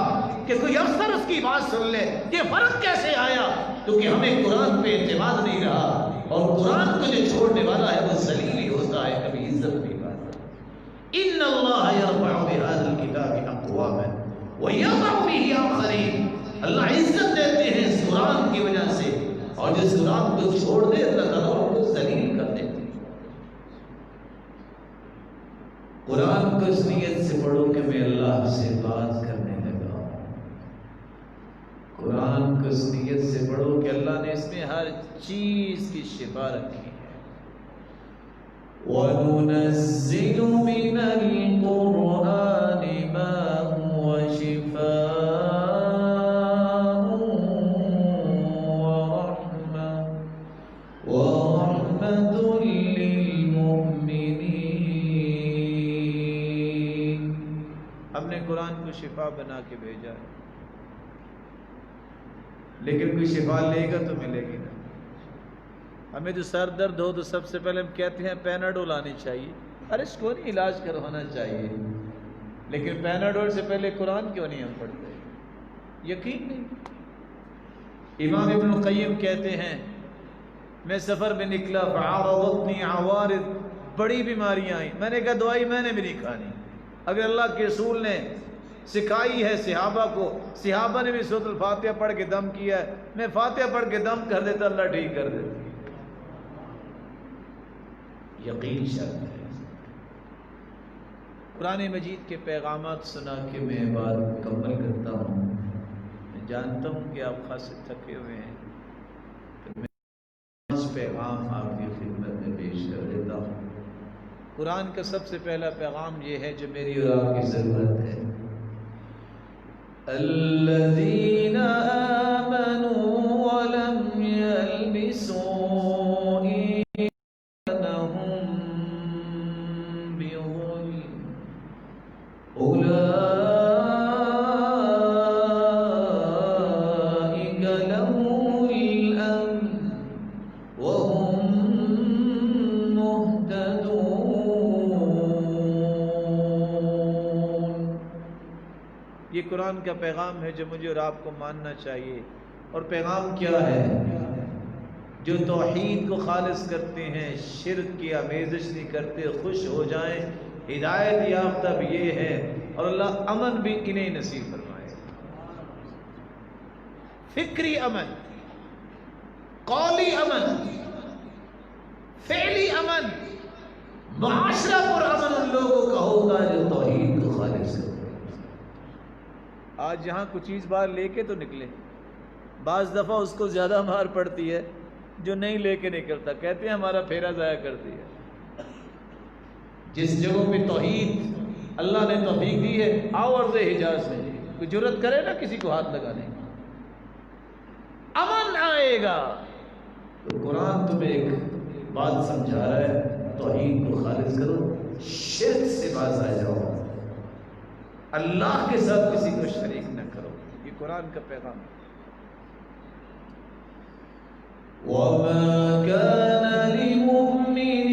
کہ کوئی افسر اس کی بات سن لے. یہ فرق کیسے آیا؟ کیونکہ ہمیں قرآن پہ اعتماد نہیں رہا، اور قرآن کو جو چھوڑنے والا ہے وہ ذلیل ہی ہوتا ہے، کبھی عزت نہیں پاتا. ان اللہ یرفع بہذا الکتاب اقواما ویضع بہ آخرین. اللہ عزت دیتے ہیں اس قرآن کی وجہ سے، اور جس قرآن کو چھوڑ دے اللہ تعالیٰ کو ذلیل کر دیتے. قرآن کو اس نیت سے پڑھو کہ میں اللہ سے بات کرنے لگا. قرآن کو اس نیت سے پڑھو کہ اللہ نے اس میں ہر چیز کی شفا رکھی ہے. وَنُنَزِّلُ مِنَ الْقُرْآنِ مَا هُوَ شِفَاءٌ وَرَحْمَةٌ لِّلْمُؤْمِنِينَ. ہم نے قرآن کو شفا بنا کے بھیجا ہے، لیکن کوئی شفا لے گا تو ملے گی نا. ہمیں جو سر درد ہو تو سب سے پہلے ہم کہتے ہیں پیناڈول آنی چاہیے. ارے اس کو نہیں علاج کروانا چاہیے، لیکن پیناڈول سے پہلے قرآن کیوں نہیں ہم پڑھتے؟ یقین نہیں. امام ابن القیم کہتے ہیں میں سفر میں نکلا فعارضتنی عوارض، بڑی بیماریاں آئیں، میں نے کہا دوائی میں نے بھی نہیں کھانی. اگر اللہ کے رسول نے سکھائی ہے صحابہ کو، صحابہ نے بھی سورۃ الفاتحہ پڑھ کے دم کیا ہے، میں فاتحہ پڑھ کے دم کر دیتا، اللہ ٹھیک کر دیتا. یقین شرط ہے. قرآن مجید کے پیغامات سنا کے میں بات مکمل کرتا ہوں. میں جانتا ہوں کہ آپ خاصے تھکے ہوئے ہیں، تو میں 5 پیغام آپ کی خدمت میں پیش کر دیتا ہوں. قرآن کا سب سے پہلا پیغام یہ ہے جو میری اور آپ کی ضرورت ہے. الذین آمنوا ولم یلبسوا ایمانهم بظلم اولئک لهم الامن وهم یہ قرآن کا پیغام ہے جو مجھے اور آپ کو ماننا چاہیے. اور پیغام کیا ہے؟ جو توحید کو خالص کرتے ہیں، شرک کی آمیزش نہیں کرتے، خوش ہو جائیں. ہدایت یافتہ بھی یہ ہے، اور اللہ امن بھی انہیں نصیب فرمائے. فکری امن، قولی امن، فعلی امن، معاشرہ پر امن ان لوگوں کا ہوگا جو توحید کو خالص کرتے ہیں. آج یہاں کچھ چیز باہر لے کے تو نکلے، بعض دفعہ اس کو زیادہ مار پڑتی ہے جو نہیں لے کے نکلتا. کہتے ہیں ہمارا پھیرا ضائع کر دیا. جس جگہوں پہ توحید اللہ نے توفیق دی ہے، آؤ عرض حجاز میں کوئی جرت کرے نا کسی کو ہاتھ لگانے، امن آئے گا. تو قرآن تمہیں ایک بات سمجھا رہا ہے، توحید کو خالص کرو، شرک سے باز آ جاؤ، اللہ کے ساتھ کسی کو شریک نہ کرو. یہ قرآن کا پیغام ہے. وَمَا كَانَ لِمُؤْمِنٍ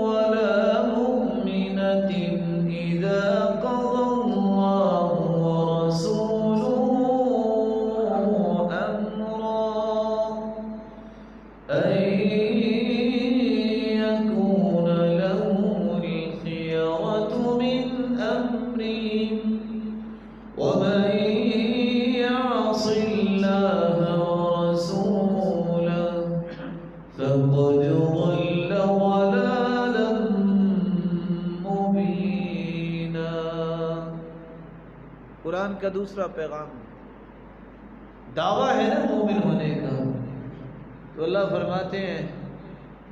وَلَا مُؤْمِنَةٍ إِذَا قَضَى اللَّهُ وَرَسُولُهُ أَمْرًا أَن يَكُونَ لَهُمُ الْخِيَرَةُ قرآن کا دوسرا پیغام دعویٰ ہے نا مومن ہونے کا، تو اللہ فرماتے ہیں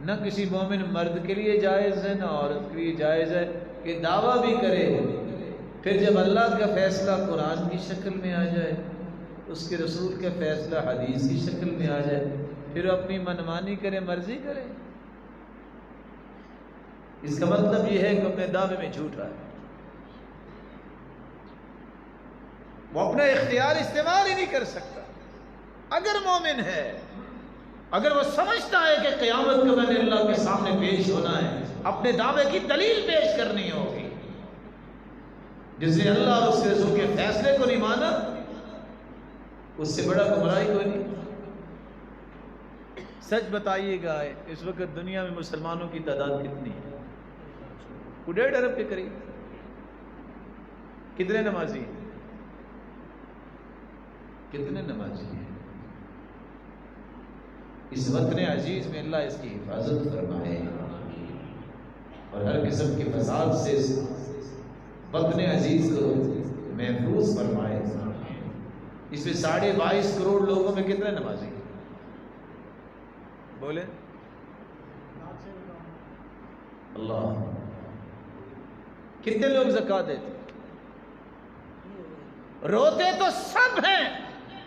نہ کسی مومن مرد کے لیے جائز ہے نہ عورت کے لیے جائز ہے کہ دعویٰ بھی کرے، پھر جب اللہ کا فیصلہ قرآن کی شکل میں آ جائے، اس کے رسول کا فیصلہ حدیث کی شکل میں آ جائے، پھر اپنی منمانی کرے، مرضی کرے۔ اس کا مطلب یہ ہے کہ اپنے دعوے میں جھوٹ رہا ہے، وہ اپنا اختیار استعمال ہی نہیں کر سکتا۔ اگر مومن ہے، اگر وہ سمجھتا ہے کہ قیامت کا میں نے اللہ کے سامنے پیش ہونا ہے، اپنے دعوے کی دلیل پیش کرنی ہوگی، جس نے اللہ اور اس کے رسول کے فیصلے کو نہیں مانا، اس سے بڑا گمراہی کوئی نہیں۔ سچ بتائیے گا اس وقت دنیا میں مسلمانوں کی تعداد کتنی ہے؟ 1.5 ارب کے قریب۔ کتنے نمازی ہیں؟ کتنے نمازی ہیں؟ اس وطن عزیز میں اللہ اس کی حفاظت فرمائے اور ہر قسم کے فساد سے اس وطن عزیز کو محفوظ فرمائے۔ اس میں 22.5 کروڑ لوگوں میں کتنے نمازی ہیں؟ بولے اللہ۔ کتنے لوگ زکوٰۃ دیتے؟ روتے تو سب ہیں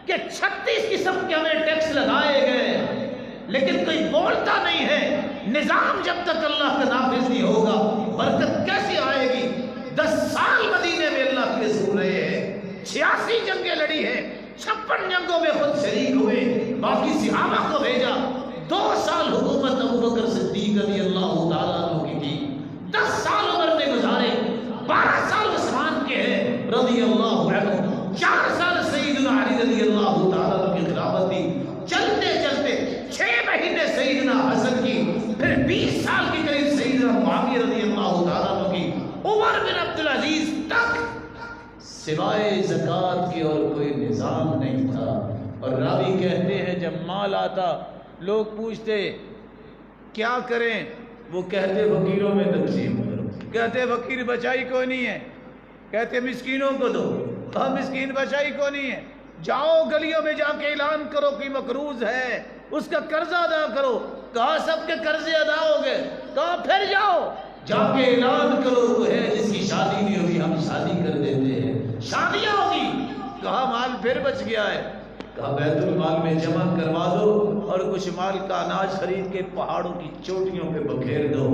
کہ 36 قسم کے ہمیں ٹیکس لگائے گئے، لیکن کوئی بولتا نہیں ہے۔ نظام جب تک اللہ کا نافذ نہیں ہوگا برکت کیسے آئے گی؟ 10 سال مدینے میں اللہ کے رسول رہے ہیں، 86 جنگیں لڑی ہیں، 56 جنگوں میں خود شریک ہوئے، باقی صحابہ کو بھیجا۔ 2 سال حکومت ابوبکر صدیق رضی اللہ تعالیٰ عنہ کی تھی، 10 سال عمر نے گزارے، 12 سال عثمان کے ہیں رضی اللہ عنہ، 4 سال سیدنا علی رضی اللہ تعالیٰ عنہ کی خلافت تھی۔ چلتے چلتے 6 مہینے سیدنا حسن کی، پھر 20 سال کے قریب سیدنا معاویہ رضی اللہ تعالیٰ عنہ کی، عمر بن عبدالعزیز تک سوائے زکوٰۃ کے اور کوئی نظام نہیں تھا۔ اور راوی کہتے ہیں جب مال آتا لوگ پوچھتے کیا کریں، وہ کہتے فقیروں میں تقسیم کرو۔ کہتے فقیر بچائی کوئی نہیں ہے، کہتے مسکینوں کو دو، کہا مسکین بچائی کوئی نہیں ہے، جاؤ گلیوں میں جا کے اعلان کرو کہ مقروض ہے، اس کا قرضہ ادا کرو۔ کہا سب کے قرضے ادا ہو گئے، کہا پھر جاؤ جا کے اعلان کرو کوئی ہے جس کی شادی نہیں ہوئی ہم شادی کر دیتے ہیں، شادیاں ہوگی۔ کہا مال پھر بچ گیا ہے، کہا بیت المال میں جمع کروا دو اور کچھ مال کا اناج خرید کے پہاڑوں کی چوٹیوں پہ بکھیر دو۔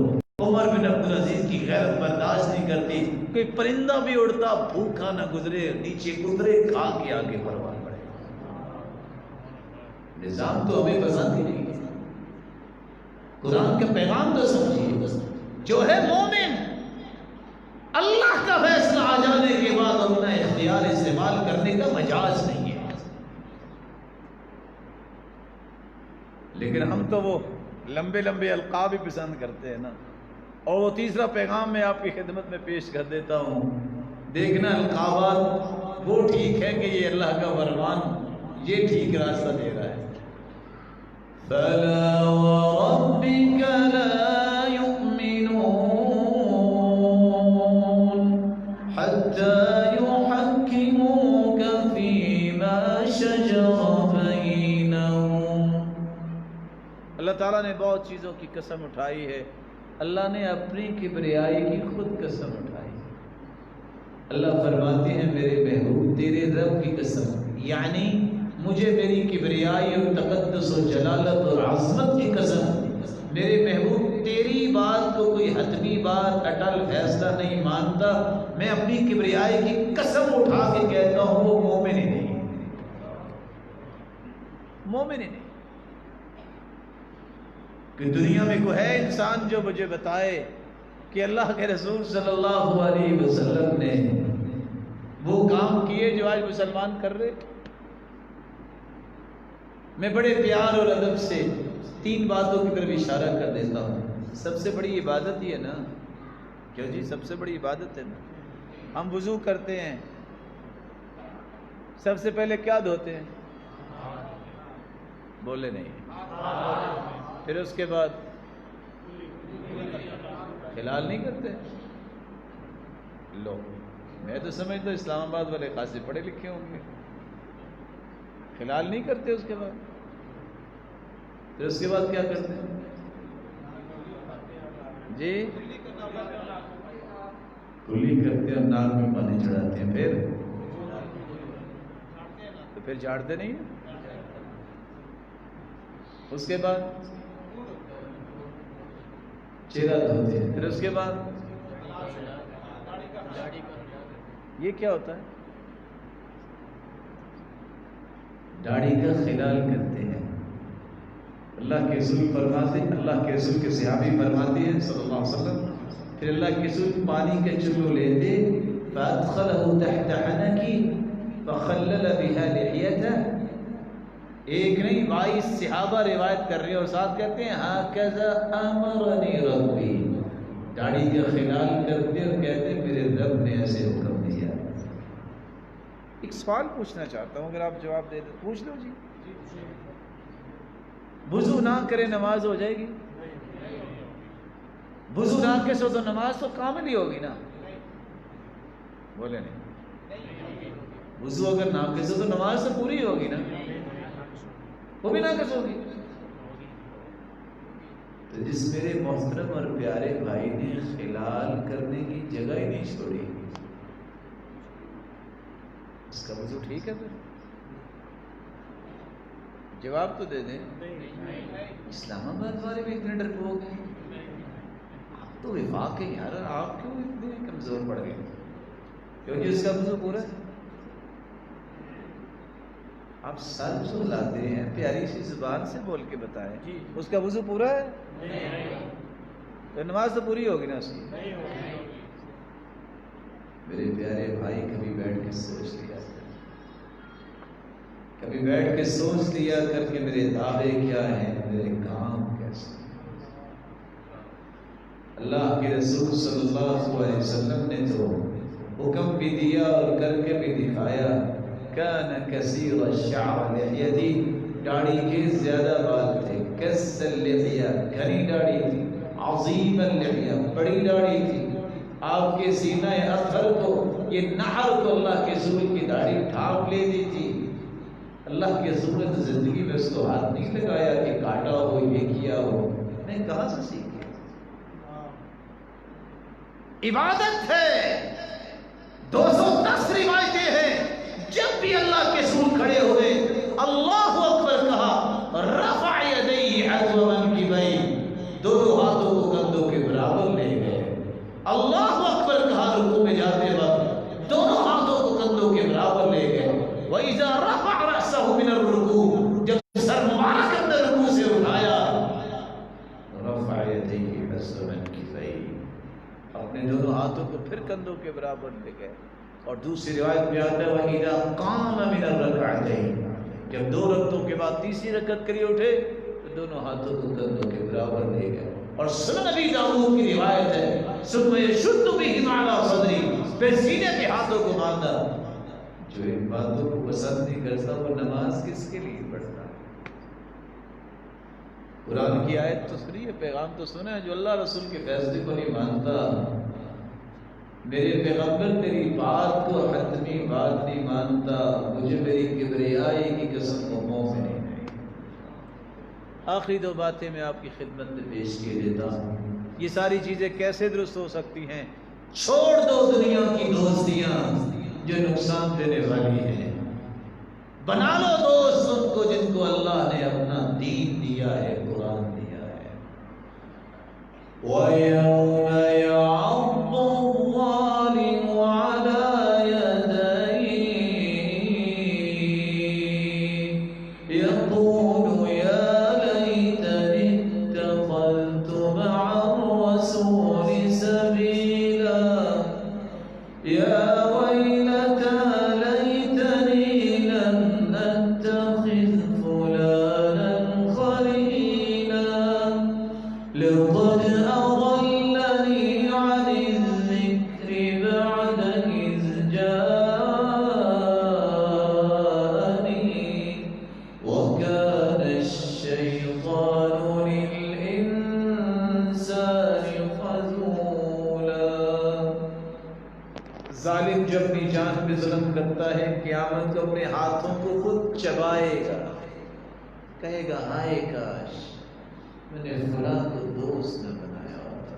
عمر بن عبدالعزیز کی غیرت برداشت نہیں کرتی، کوئی پرندہ بھی اڑتا بھوکا نہ گزرے، نیچے اترے کھا کے آگے پروان بڑھے۔ نظام تو ہمیں پسند ہی نہیں ہے، قرآن کا پیغام تو سمجھیے۔ جو ہے مومن، اللہ کا فیصلہ آ جانے کے بعد اپنا اختیار استعمال کرنے کا مجاز نہیں ہے۔ لیکن ہم تو وہ لمبے لمبے القاب ہی پسند کرتے ہیں نا۔ اور وہ تیسرا پیغام میں آپ کی خدمت میں پیش کر دیتا ہوں۔ دیکھنا القابات وہ ٹھیک ہے کہ یہ اللہ کا فرمان یہ ٹھیک راستہ دے رہا ہے۔ فَلَا وَرَبِّكَ لَا يُؤْمِنُونَ حَتَّى يُحَكِّمُوكَ فِي مَا شَجَرَ بَيْنَهُمْ۔ اللہ تعالیٰ نے بہت چیزوں کی قسم اٹھائی ہے، اللہ نے اپنی کبریائی کی خود قسم اٹھائی۔ اللہ فرماتے ہیں میرے محبوب تیرے رب کی قسم، یعنی مجھے میری کبریائی اور تقدس و جلالت اور عظمت کی قسم، میرے محبوب تیری بات کو کوئی حتمی بات اٹل فیصلہ نہیں مانتا، میں اپنی کبریائی کی قسم اٹھا کے کہتا ہوں وہ مومن ہی نہیں، مومن ہی نہیں۔ کہ دنیا میں کوئی ہے انسان جو مجھے بتائے کہ اللہ کے رسول صلی اللہ علیہ وسلم نے وہ کام کیے جو آج مسلمان کر رہے؟ میں بڑے پیار اور ادب سے 3 باتوں کی طرف اشارہ کر دیتا ہوں۔ سب سے بڑی عبادت ہی ہے نا، کیوں جی سب سے بڑی عبادت ہے نا۔ ہم وضو کرتے ہیں، سب سے پہلے کیا دھوتے ہیں؟ بولے نہیں۔ پھر اس کے بعد خلال نہیں کرتے؟ لو میں تو سمجھتا ہوں اسلام آباد والے خاصے پڑھے لکھے ہوں گے، خلال نہیں کرتے اس کے بعد، پھر اس کے بعد کیا کرتے ہیں جی؟ کلی کرتے ہیں، ناک میں پانی چڑھاتے ہیں، پھر جھاڑتے نہیں ہیں، اس کے بعد چہرہ دھوتے ہیں، پھر اس کے بعد یہ کیا ہوتا ہے؟ داڑھی کا خلال کرتے ہیں۔ اللہ کے رسول فرماتے ہیں، اللہ کے رسول کے صحابی فرماتے ہیں صلی اللہ علیہ وسلم، پھر اللہ کے رسول پانی کا چلو لیتے فَأَدْخَلَهُ تَحْتَ حَنَكِ فَخَلَّلَ بِهَا لِحْيَتَهُ، ایک نہیں 22 صحابہ روایت کر رہے ہیں اور ساتھ کہتے ہیں هَكَذَا أَمَرَنِي رَبِّي، داڑھی کا خلال کرتے اور کہتے میرے رب نے ایسے حکم دیا۔ ایک سوال پوچھنا چاہتا ہوں، اگر آپ جواب دے دیں پوچھ لو جی۔ وضو نہ کرے نماز ہو جائے گی؟ وضو نہ کے سو تو نماز تو کامل ہی ہوگی نا، بولے نہیں؟ وضو اگر نہ کے سو تو نماز تو پوری ہوگی نا، وہ بھی نہ کس ہوگی۔ تو جس میرے محترم اور پیارے بھائی نے خلال کرنے کی جگہ ہی نہیں چھوڑی، اس کا وضو ٹھیک ہے؟ پھر جواب تو دے دیں۔ اسلام آباد والے بھی اتنے ڈرپوک ہیں، آپ تو وفاق ہے یار، آپ کیوں اتنے کمزور پڑ گئے؟ کیونکہ اس کا وضو پورا ہے۔ آپ سر جو لاتے ہیں پیاری سی زبان سے بول کے بتائیں، اس کا وضو پورا ہے؟ تو نماز تو پوری ہوگی نا اس کی۔ میرے پیارے بھائی کبھی بیٹھ کے سوچ لیا کر، کبھی بیٹھ کے سوچ لیا کر کے میرے دعوے کیا ہیں، میرے کام کیسے۔ اللہ کے رسول صلی اللہ علیہ وسلم نے تو حکم بھی دیا اور کر کے بھی دکھایا، کان کثیر الشعر لحیتی، داڑھی کے زیادہ بال تھے، کس اللحیہ گھنی داڑھی تھی، عظیم اللحیہ بڑی داڑھی تھی، آپ کے سینہ اطہر کو یہ نحر کو اللہ کے رسول کی داڑھی ڈھانپ لیتی تھی۔ اللہ کے رسول نے زندگی میں اس کو ہاتھ نہیں لگایا کہ کاٹا ہو یہ کیا ہو، نہیں، کہاں سے سیکھی؟ عبادت ہے۔ 210 روایتیں ہیں، جب بھی اللہ کے رسول کھڑے ہوئے اللہ اکبر کہا، رفع یدیہ حذو منکبیہ، دونوں ہاتھوں کو کندھوں کے برابر لے گئے، اللہ اکبر کہا رکوع میں جاتے وقت دونوں ہاتھوں کو کندھوں کے برابر لے گئے، وَإِذَا رَفَعَ رَأْسَهُ مِنَ الرُّكُوعِ، جب سر مبارک اندر رکوع سے اٹھایا، رفع یدیہ حذو منکبیہ، اپنے دونوں ہاتھوں کو پھر کندھوں کے برابر لے گئے۔ اور دوسری روایت میں آتا ہے وَإِذَا قَامَ مِنَ الرَّكْعَتَيْنِ، جب 2 رکعتوں کے بعد تیسری رکعت کے لیے اٹھے تو دونوں ہاتھوں کو کندھوں کے برابر لے گئے۔ اور سنن ابی داؤد کی روایت ہے ثم يشد بهما على صدری، پھر سینے پہ ہاتھوں کو باندھا۔ جو ان باتوں کو پسند نہیں کرتا وہ نماز کس کے لیے پڑھتا ہے؟ قرآن کی آیت تو سنی ہے، پیغام تو سنا ہے، جو اللہ رسول کے فیصلے کو نہیں مانتا، میرے پیغمبر تیری بات کو حتمی بات نہیں مانتا، مجھے میری کبریائی کی قسم کو مومن نہیں۔ آخری 2 باتیں میں آپ کی خدمت میں پیش کیے دیتا ہوں۔ یہ ساری چیزیں کیسے درست ہو سکتی ہیں؟ چھوڑ دو دنیا کی دوستیاں جو نقصان دینے والی ہیں، بنا لو دوست ان کو جن کو اللہ نے اپنا دین دیا ہے، قرآن دیا ہے۔ وَيَوْمَ يَعَضُّ الظَّالِمُ عَلَى يَدَيْهِ يَقُولُ يَا لَيْتَنِي اتَّخَذْتُ مَعَ الرَّسُولِ سَبِيلًا يَا وَيْلَتَى لَيْتَنِي لَمْ أَتَّخِذْ فُلَانًا خَلِيلًا لَقَدْ أَضَلَّنِي اپنی جان پہ ظلم کرتا ہے قیامت کو اپنے ہاتھوں کو خود چبائے گا، کہے گا ہائے کاش میں نے فلاں کو دوست نہ بنایا ہوتا،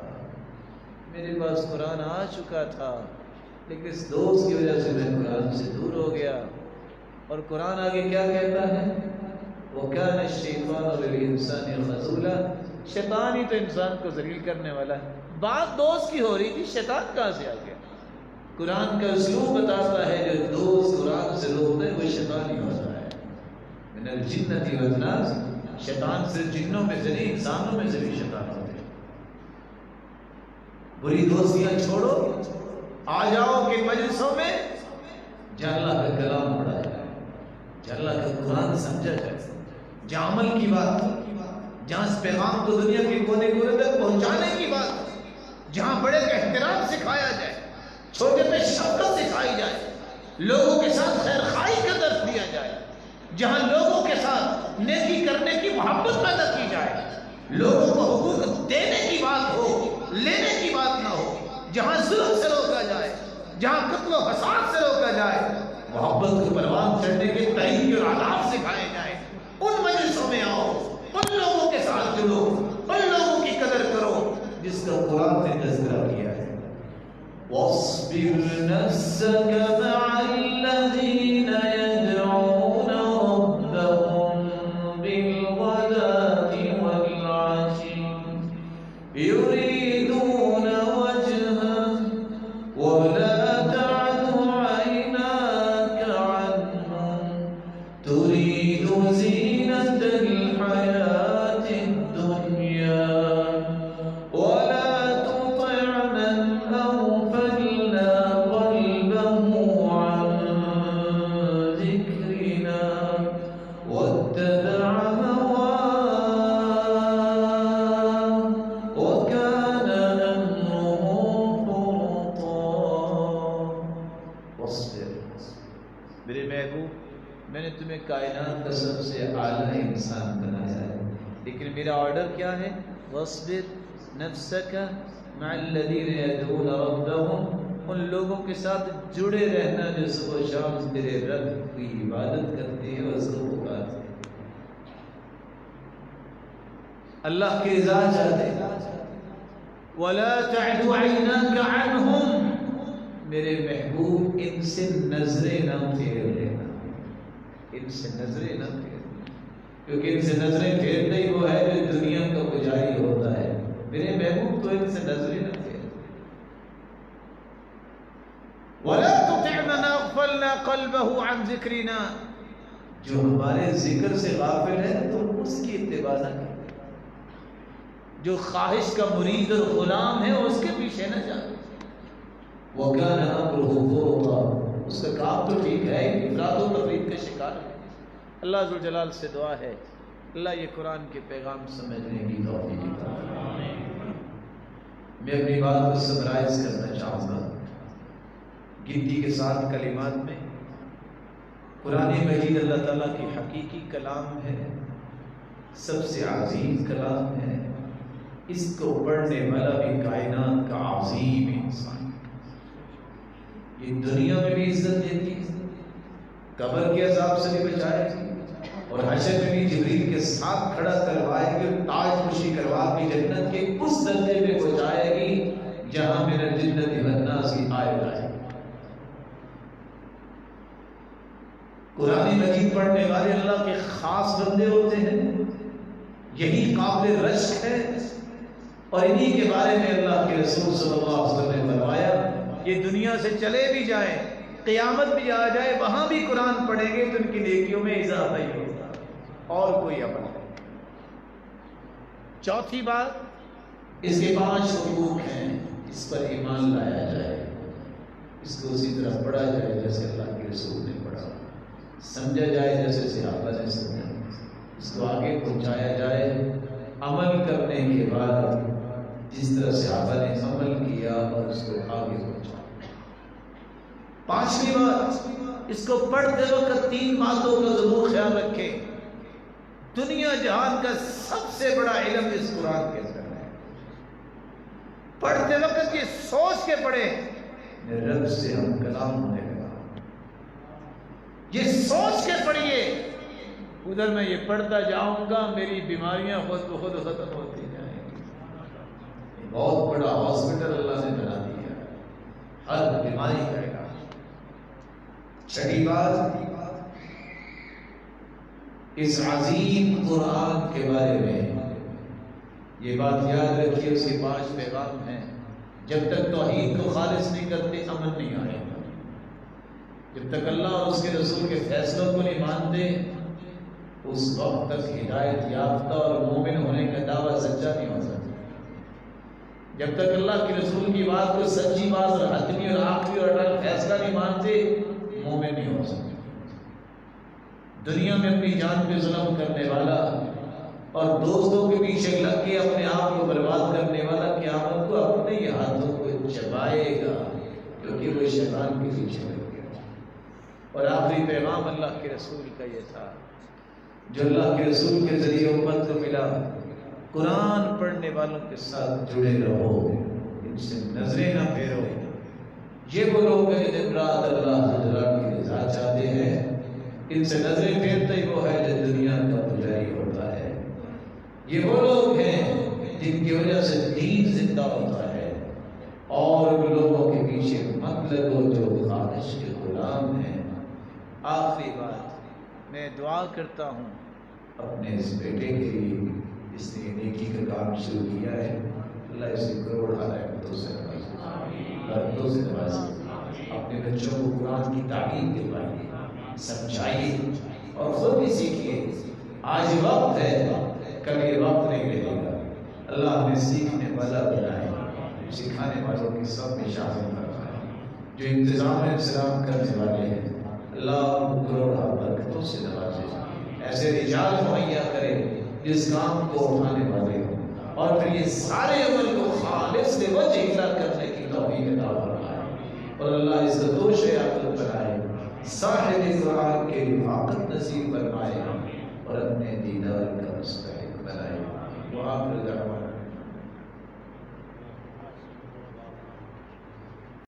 میرے پاس قرآن آ چکا تھا لیکن اس دوست کی وجہ سے میں قرآن سے دور ہو گیا۔ اور قرآن آگے کیا کہتا ہے؟ وَكَانَ الشَّيْطَانُ لِلْإِنسَانِ خَذُولًا، شیطان ہی تو انسان کو ذلیل کرنے والا ہے۔ بات دوست کی ہو رہی تھی، شیطان کہاں سے آ گیا؟ قرآن کا اسلوب بتاتا ہے جو دوست قرآن سے روکتا ہے وہ شیطان ہی ہوتا ہے۔ من الجنۃ والناس، شیطان صرف جنوں میں سے نہیں انسانوں میں سے بھی شیطان ہوتے ہیں۔ بری دوستیاں چھوڑو، آ جاؤ کہ مجلسوں میں جہاں اللہ کا کلام پڑھا جائے، جہاں اللہ کا قرآن سمجھا جائے، جہاں عمل کی بات، جہاں اس پیغام کو دنیا کے کونے کونے تک پہنچانے کی بات، جہاں بڑے کا احترام سکھایا جائے، چھوٹے پہ شفقت سکھائی جائے، لوگوں کے ساتھ خیر خواہی کا درس دیا جائے، جہاں لوگوں کے ساتھ نیکی کرنے کی محبت پیدا کی جائے، لوگوں کو حقوق دینے کی بات ہو، لینے کی بات نہ ہو، جہاں ظلم سے روکا جائے، جہاں قتل و فساد سے روکا جائے، محبت کو پروان چڑھنے کے طریقے اور آداب سکھائے جائیں، ان مجلسوں میں آؤ، ان لوگوں کے ساتھ جڑو، ان لوگوں کی قدر کرو جس کا قرآن نے تذکرہ کیا ہے۔ وَاصْبِرْ نَفْسَكَ مَعَ الَّذِينَ يَدْعُونَ رَبَّهُم بِالْغَدَاةِ وَالْعَشِيِّ يُرِيدُونَ وَجْهَهُ وَلَا تَعْدُ عَيْنَاكَ عَنْهُمْ تُرِيدُ زِينَةَ الْحَيَاةِ الدُّنْيَا وَلَا تُطِعْ مَنْ أَغْفَلْنَا قَلْبَهُ عَنْ ذِكْرِنَا وَاتَّبَعَ وَكَانَ أَمْرُهُ فُرُطًا۔ واصبر، میرے محبوب میں نے تمہیں کائنات کا سب سے اعلیٰ انسان بنایا ہے، لیکن میرا آرڈر کیا ہے؟ واصبر نفسک مع الذین یدعون ربهم، ان لوگوں کے ساتھ جڑے رہنا جو صبح و شام تیرے رب کی عبادت کرتے ہیں اور اس کو پکارتے ہیں، اللہ کی رضا چاہتے ہیں۔ وَلَا تَعْدُ عَيْنَاكَ عَنْهُمْ، میرے محبوب ان سے نظریں نہ پھیر لینا، ان سے نظریں نہ پھیر لینا، کیونکہ ان سے نظریں پھیرنا ہی وہ ہے جو دنیا کا پجاری ہوتا ہے۔ میرے محبوب تو ان سے نظریں نہ پھیر۔ وَلَا تُطِعْ مَنْ أَغْفَلْنَا قَلْبَهُ عَنْ ذِكْرِنَا، جو ہمارے ذکر سے غافل ہے تو اس کی اتباع نہ کریں، جو خواہش کا مرید اور غلام ہے اس کے پیچھے نہ جائیں۔ وَكَانَ أَمْرُهُ فُرُطًا، اس کا کام تو ٹھیک ہے، افراط و تفریط کا شکار ہے۔ اللہ ذوالجلال سے دعا ہے اللہ یہ قرآن کے پیغام سمجھنے کی توفیق عطا فرمائے۔ میں اپنی بات کو سمرائز کرنا چاہوں گا گنتی کے ساتھ کلمات میں۔ قرآن مجید اللہ تعالیٰ کی حقیقی کلام ہے، سب سے عظیم کلام ہے، اس کو پڑھنے والا بھی کائنات کا عظیم انسان، یہ دنیا میں بھی عزت دیتی ہے، قبر کے عذاب سے بھی بچائے گی، اور حشر میں بھی جبریل کے ساتھ کھڑا کروائے گی، تاج پوشی کروا کے جنت کے اس درجے میں پہنچائے گی جہاں من الجنت والناس کی آیت آئے۔ قرآن مجید پڑھنے والے اللہ کے خاص بندے ہوتے ہیں، یہی قابل رشک ہے، اور انہی کے بارے میں اللہ کے رسول صلی اللہ علیہ وسلم نے فرمایا یہ دنیا سے چلے بھی جائیں، قیامت بھی آ جائے، وہاں بھی قرآن پڑھیں گے تو ان کی نیکیوں میں اضافہ ہی ہوگا اور کوئی عمل نہیں۔ چوتھی بات، اس کے 5 حقوق ہیں، اس پر ایمان لایا جائے، اس کو اسی طرح پڑھا جائے جیسے اللہ کے رسول نے پڑھا، سمجھا جائے جیسے صحابہ نے سمجھا، اس کو آگے پہنچایا جائے، عمل کرنے کے بعد جس طرح صحابہ نے عمل کیا اور اس کو آگے پہنچایا۔ 5ویں بات، اس کو پڑھتے وقت 3 باتوں کا ضرور خیال رکھیں۔ دنیا جہان کا سب سے بڑا علم اس قرآن کے اندر ہے، پڑھتے وقت یہ سوچ کے پڑھیں اپنے رب سے ہم کلام ہونے لگا۔ یہ سوچ کے پڑھیے، ادھر میں یہ پڑھتا جاؤں گا میری بیماریاں خود بخود ختم ہوتی جائیں گی۔ بہت بڑا ہاسپٹل اللہ نے بنا دیا، ہر بیماری کا علاج۔ چھٹی بات، اس عظیم قرآن کے بارے میں یہ بات یاد رکھیے، اس کے 5 پیغام ہیں۔ جب تک توحید کو خالص نہیں کرتے امن نہیں آئے گا، جب تک اللہ اور اس کے رسول کے فیصلوں کو نہیں مانتے اس وقت تک ہدایت یافتہ اور مومن ہونے کا دعویٰ سچا نہیں ہو سکتا۔ جب تک اللہ کے رسول کی بات کو سچی بات اور حتمی اور آخری اور اٹل فیصلہ نہیں مانتے مومن نہیں ہو سکتے۔ دنیا میں اپنی جان پہ ظلم کرنے والا اور دوستوں کے پیچھے لگ کے اپنے آپ کو برباد کرنے والا قیامت کو اپنے ہی ہاتھوں کو چبائے گا، کیونکہ وہ شیطان کے پیچھے لگ گیا۔ اور آخری پیغام اللہ کے رسول کا یہ تھا، جو اللہ کے رسول کے ذریعے امت کو ملا، قرآن پڑھنے والوں کے ساتھ جڑے رہو، ان سے نظریں نہ پھیرو۔ یہ وہ لوگ ہیں جن رات اللہ حضرات کی رضا چاہتے ہیں، ان سے نظریں پھیرتا ہی وہ ہے جو دنیا کا پجاری ہوتا ہے۔ یہ وہ لوگ ہیں جن کی وجہ سے دین زندہ ہوتا ہے، اور ان لوگوں کے پیچھے مت لگو جو خواہش کے غلام ہیں۔ آخری بات، میں دعا کرتا ہوں اپنے اس بیٹے کے لیے، اس نے نیکی کا کام شروع کیا ہے، اللہ اسے کروڑ رحمتوں سے نوازے، اپنے بچوں کو قرآن کی تعلیم دلوائیے، سمجھائیے اور خود بھی سیکھیے۔ آج وقت ہے، کل یہ وقت نہیں رہے گا۔ اللہ ہمیں سیکھنے والا بنائے، سکھانے والوں کی سب میں شامل فرمائے۔ جو انتظام انسلام کرنے والے ہیں اللہ کروڑا برکتوں سے نوازے، ایسے رجال مہیا کرے جس کام کو اٹھانے والے ہوں، اور پھر یہ سارے عمل کو خالص وجہ اللہ کرنے کی توفیق عطا فرمائے، اور اللہ عزت و شیاطت بنائے، صاحب قرآن کے رفاقت نصیب فرمائے، اور اپنے دیدار کا مستحق بنائے۔ وآخر دعوانا